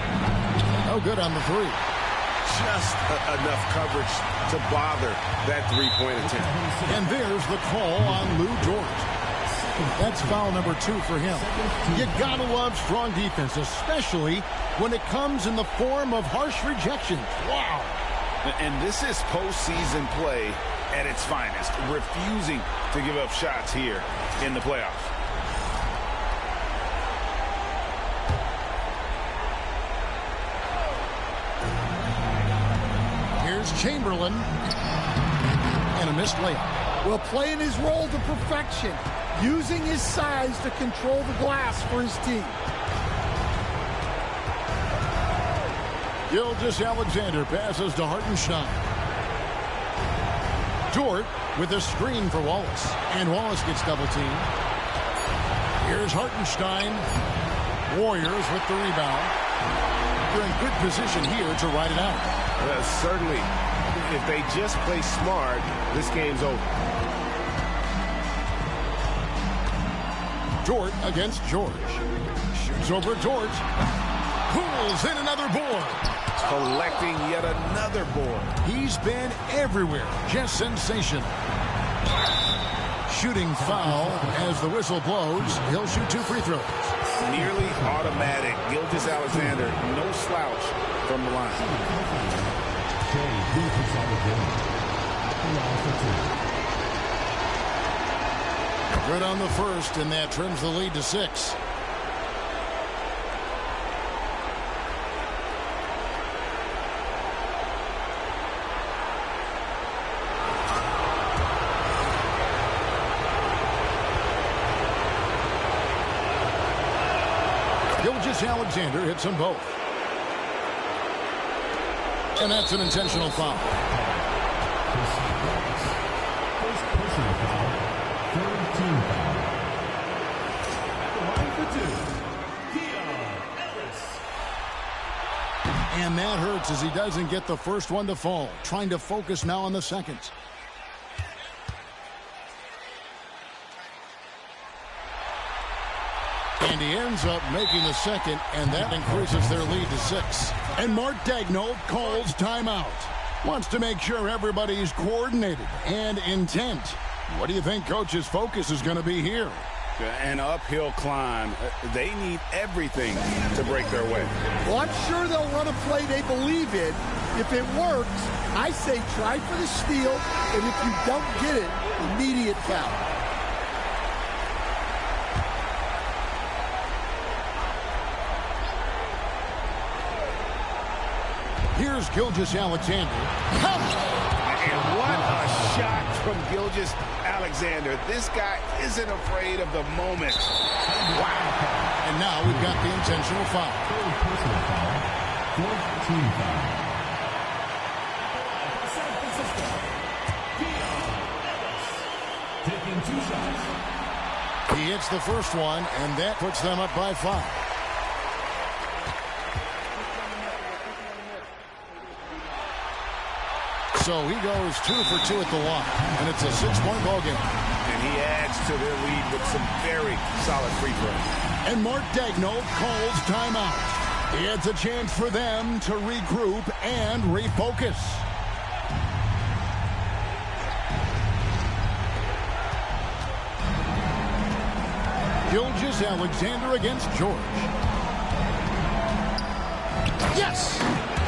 No good on the 3. Just enough coverage to bother that three-point attempt. And there's the call on Lou Dort. That's foul number 2 for him. You gotta love strong defense, especially when it comes in the form of harsh rejections. Wow. And this is postseason play at its finest, refusing to give up shots here in the playoffs. Here's Chamberlain. And a missed layup. Well, playing his role to perfection, using his size to control the glass for his team. Gilgeous-Alexander passes to Hartenstein. Dort with a screen for Wallace. And Wallace gets double teamed. Here's Hartenstein. Warriors with the rebound. They're in good position here to ride it out. Well, certainly, if they just play smart, this game's over. Dort against George. Shoots over Dort. Pulls in another board. Collecting yet another board. He's been everywhere. Just sensational. Shooting foul as the whistle blows. He'll shoot 2 free throws. Nearly automatic. Gilgeous-Alexander, no slouch from the line. Good on the first, and that trims the lead to 6. Gilgeous-Alexander hits them both. And that's an intentional foul. And that hurts as he doesn't get the first one to fall. Trying to focus now on the second. And he ends up making the second, and that increases their lead to 6. And Mark Daigneault calls timeout. Wants to make sure everybody's coordinated and intent. What do you think Coach's focus is going to be here? An uphill climb. They need everything to break their way. Well, I'm sure they'll run a play they believe in. If it works, I say try for the steal, and if you don't get it, immediate foul. Here's Gilgeous-Alexander. And what a shot from Gilgeous-Alexander. This guy isn't afraid of the moment. Wow. And now we've got the intentional foul. Taking 2 shots. He hits the first one, and that puts them up by 5. So he goes 2 for 2 at the line, and it's a 6-point ball game. And he adds to their lead with some very solid free throws. And Mark Daigneault calls timeout. It's a chance for them to regroup and refocus. Gilgeous-Alexander against George. Yes!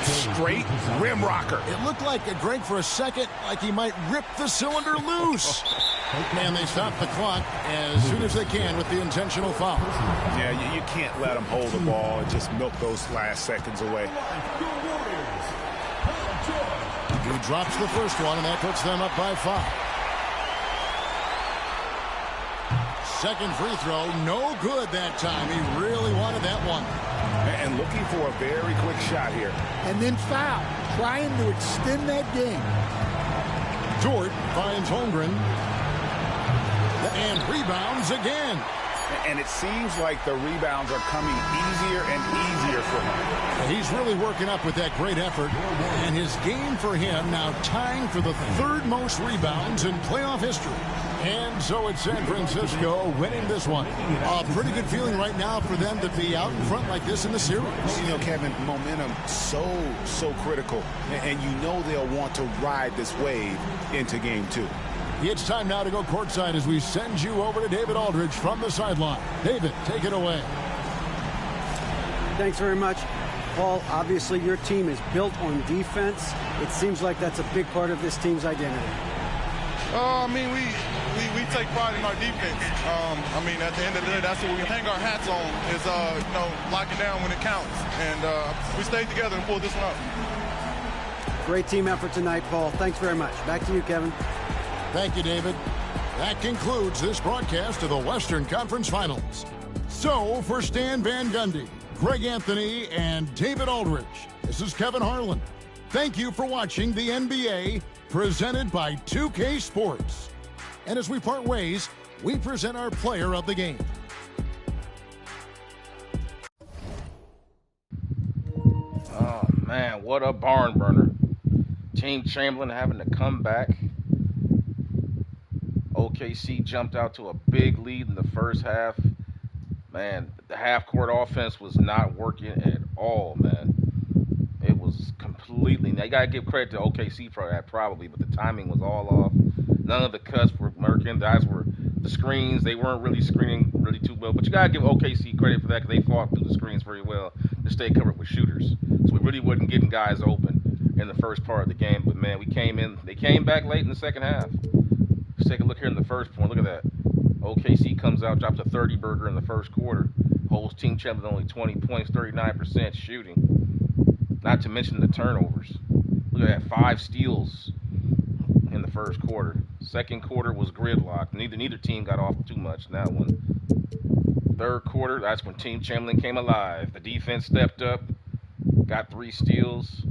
Straight rim rocker. It looked like a Greg for a second, like he might rip the cylinder loose. And they stop the clock as soon as they can with the intentional foul. Yeah, you can't let them hold the ball and just milk those last seconds away. He drops the first one, and that puts them up by 5. Second free throw, no good that time. He really wanted that one. And looking for a very quick shot here. And then foul, trying to extend that game. Dort finds Holmgren. And rebounds again. And it seems like the rebounds are coming easier and easier for him. He's really working up with that great effort. And his game for him now tying for the 3rd most rebounds in playoff history. And so it's San Francisco winning this one. A pretty good feeling right now for them to be out in front like this in the series. You know, Kevin, momentum so critical. And you know they'll want to ride this wave into game 2. It's time now to go courtside as we send you over to David Aldridge from the sideline. David, take it away. Thanks very much. Paul, obviously your team is built on defense. It seems like that's a big part of this team's identity. I mean, we take pride in our defense. I mean, at the end of the day, that's what we hang our hats on is, you know, locking down when it counts. And we stayed together and pulled this one up. Great team effort tonight, Paul. Thanks very much. Back to you, Kevin. Thank you, David. That concludes this broadcast of the Western Conference Finals. So, for Stan Van Gundy, Greg Anthony, and David Aldridge, this is Kevin Harlan. Thank you for watching the NBA, presented by 2K Sports. And as we part ways, we present our player of the game. Oh, man, what a barn burner. Team Chamberlain having to come back. OKC jumped out to a big lead in the first half. Man, the half-court offense was not working at all, man. It was completely. Now, you got to give credit to OKC for that, probably, but the timing was all off. None of the cuts were working. The screens. They weren't really screening really too well. But you got to give OKC credit for that because they fought through the screens very well to stay covered with shooters. So we really wasn't getting guys open in the first part of the game. But, man, they came back late in the second half. Let's take a look here in the first point. Look at that. OKC comes out, drops a 30 burger in the first quarter. Holds Team Chamberlain only 20 points, 39% shooting. Not to mention the turnovers. Look at that, 5 steals in the first quarter. Second quarter was gridlocked. Neither team got off too much in that one. Third quarter, that's when Team Chamberlain came alive. The defense stepped up, got 3 steals,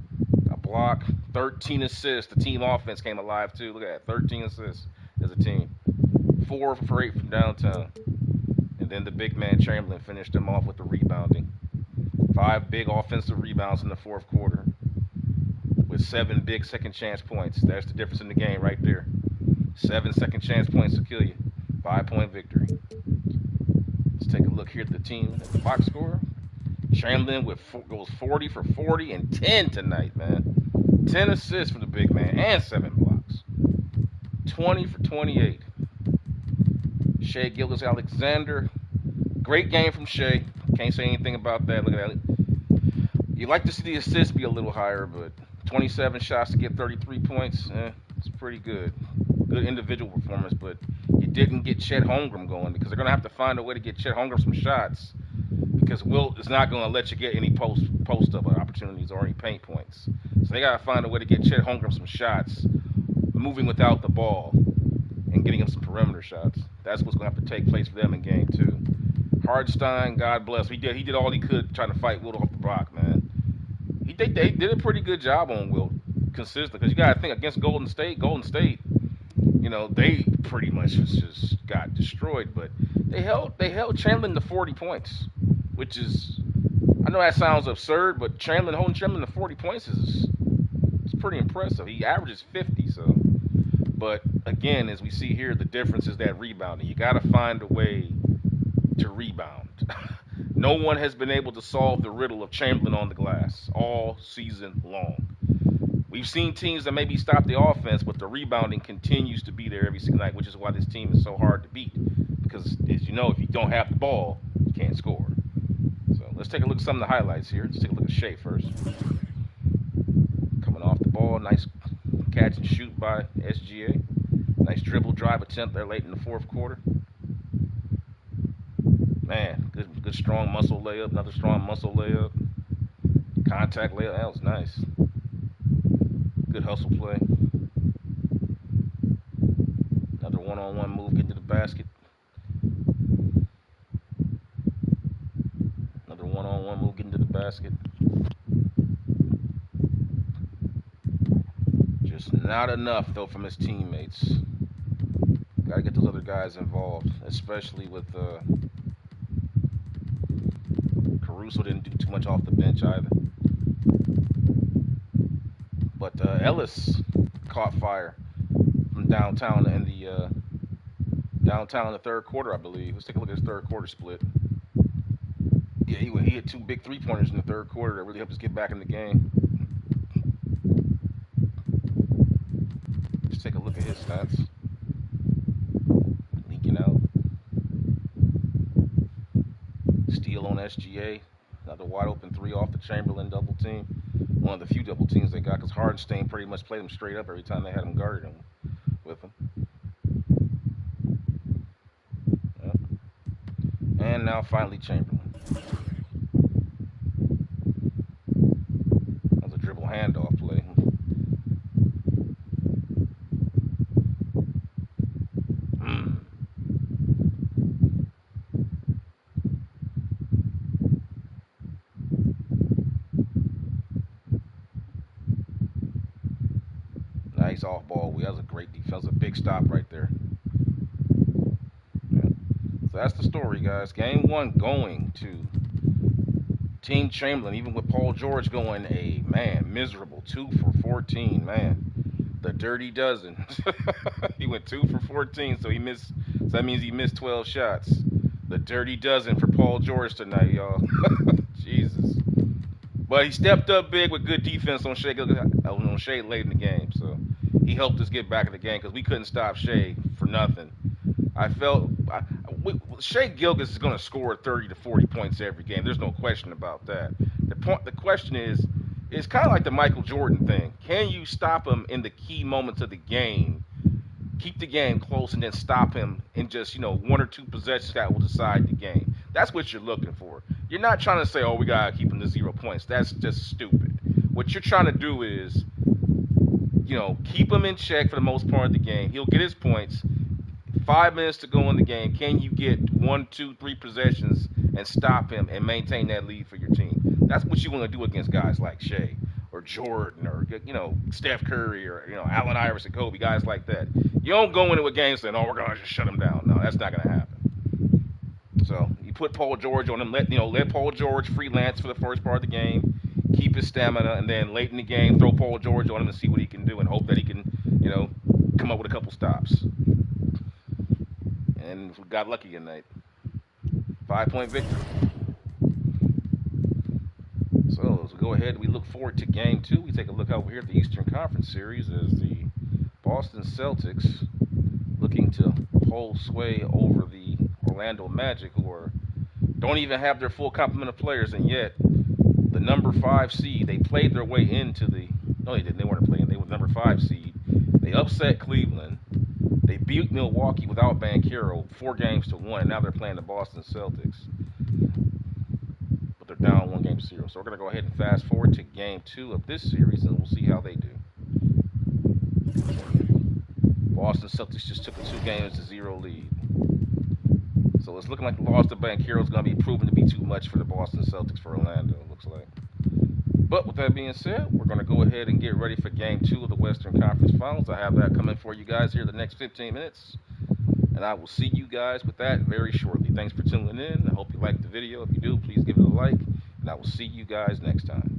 a block, 13 assists. The team offense came alive too. Look at that, 13 assists as a team. 4 for 8 from downtown. And then the big man Chamberlain finished them off with the rebounding. 5 big offensive rebounds in the fourth quarter with 7 big second chance points. That's the difference in the game right there. 7 second chance points to kill you. 5-point victory. Let's take a look here at the team at the box score. Chamberlain goes 40 for 40 and 10 tonight, man. 10 assists for the big man and 7 blocks. 20 for 28. Shai Gilgeous-Alexander. Great game from Shai. Can't say anything about that. Look at that. You like to see the assists be a little higher, but 27 shots to get 33 points, it's pretty good. Good individual performance, but you didn't get Chet Holmgren going because they're going to have to find a way to get Chet Holmgren some shots because Wilt is not going to let you get any post-up opportunities or any paint points. So they got to find a way to get Chet Holmgren some shots, moving without the ball and getting him some perimeter shots. That's what's going to have to take place for them in game 2. Hartenstein, God bless. He did all he could trying to fight Wilt off the block, man. They did a pretty good job on Wilt, consistent. Because you got to think against Golden State, they pretty much just got destroyed. But they held Chamberlain to 40 points, which is, I know that sounds absurd, but holding Chamberlain to 40 points is pretty impressive. He averages 50, so. But again, as we see here, the difference is that rebounding. You got to find a way to rebound. No one has been able to solve the riddle of Chamberlain on the glass all season long. We've seen teams that maybe stop the offense, but the rebounding continues to be there every single night, which is why this team is so hard to beat. Because, as you know, if you don't have the ball, you can't score. So let's take a look at some of the highlights here. Let's take a look at Shai first. Coming off the ball, nice catch and shoot by SGA. Nice dribble drive attempt there late in the fourth quarter. Man, good strong muscle layup. Another strong muscle layup. Contact layup. That was nice. Good hustle play. Another one-on-one move, get to the basket. Another one-on-one move, getting to the basket. Just not enough, though, from his teammates. Got to get those other guys involved, especially with Caruso didn't do too much off the bench either. But Ellis caught fire from downtown in the third quarter, I believe. Let's take a look at his third quarter split. Yeah, he hit 2 big 3-pointers in the third quarter that really helped us get back in the game. Let's take a look at his stats. Leaking out. Steal on SGA. Another wide open 3 off the Chamberlain double team. One of the few double teams they got because Hartenstein pretty much played him straight up every time they had him guarded him with him. Yeah. And now finally Chamberlain. That was a dribble handoff play. Nice off ball. That was a great defense. A big stop right there. Yeah. So that's the story, guys. Game 1 going to Team Chamberlain, even with Paul George going a miserable 2 for 14, man. The dirty dozen. He went 2 for 14, so he missed. So that means he missed 12 shots. The dirty dozen for Paul George tonight, y'all. Jesus. But he stepped up big with good defense on Shea late in the game, so he helped us get back in the game because we couldn't stop Shea for nothing. I felt Shea Gilgeous is going to score 30 to 40 points every game. There's no question about that. The question is, it's kind of like the Michael Jordan thing. Can you stop him in the key moments of the game, keep the game close, and then stop him in just, one or two possessions that will decide the game? That's what you're looking for. You're not trying to say, oh, we got to keep him to 0 points. That's just stupid. What you're trying to do is, keep him in check for the most part of the game. He'll get his points. 5 minutes to go in the game. Can you get 1, 2, 3 possessions and stop him and maintain that lead for your team? That's what you want to do against guys like Shea or Jordan or, Steph Curry or, Allen Iverson, Kobe, guys like that. You don't go into a game saying, oh, we're going to just shut him down. No, that's not going to happen. So you put Paul George on him. Let Paul George freelance for the first part of the game. Keep his stamina, and then late in the game, throw Paul George on him and see what he can do and hope that he can, come up with a couple stops. And we got lucky tonight. 5-point victory. So as we go ahead, we look forward to Game 2. We take a look over here at the Eastern Conference Series as the Boston Celtics looking to hold sway over the Orlando Magic, who don't even have their full complement of players, and yet the number 5 seed, they played their way into the... No, they didn't. They weren't playing. They were number 5 seed. They upset Cleveland. They beat Milwaukee without Banchero 4-1, and now they're playing the Boston Celtics. But they're down 1-0. So we're going to go ahead and fast forward to Game 2 of this series, and we'll see how they do. Boston Celtics just took a 2-0 lead. So it's looking like the loss to Banchero is going to be proven to be too much for the Boston Celtics for Orlando, it looks like. But with that being said, we're going to go ahead and get ready for Game 2 of the Western Conference Finals. I have that coming for you guys here the next 15 minutes. And I will see you guys with that very shortly. Thanks for tuning in. I hope you liked the video. If you do, please give it a like. And I will see you guys next time.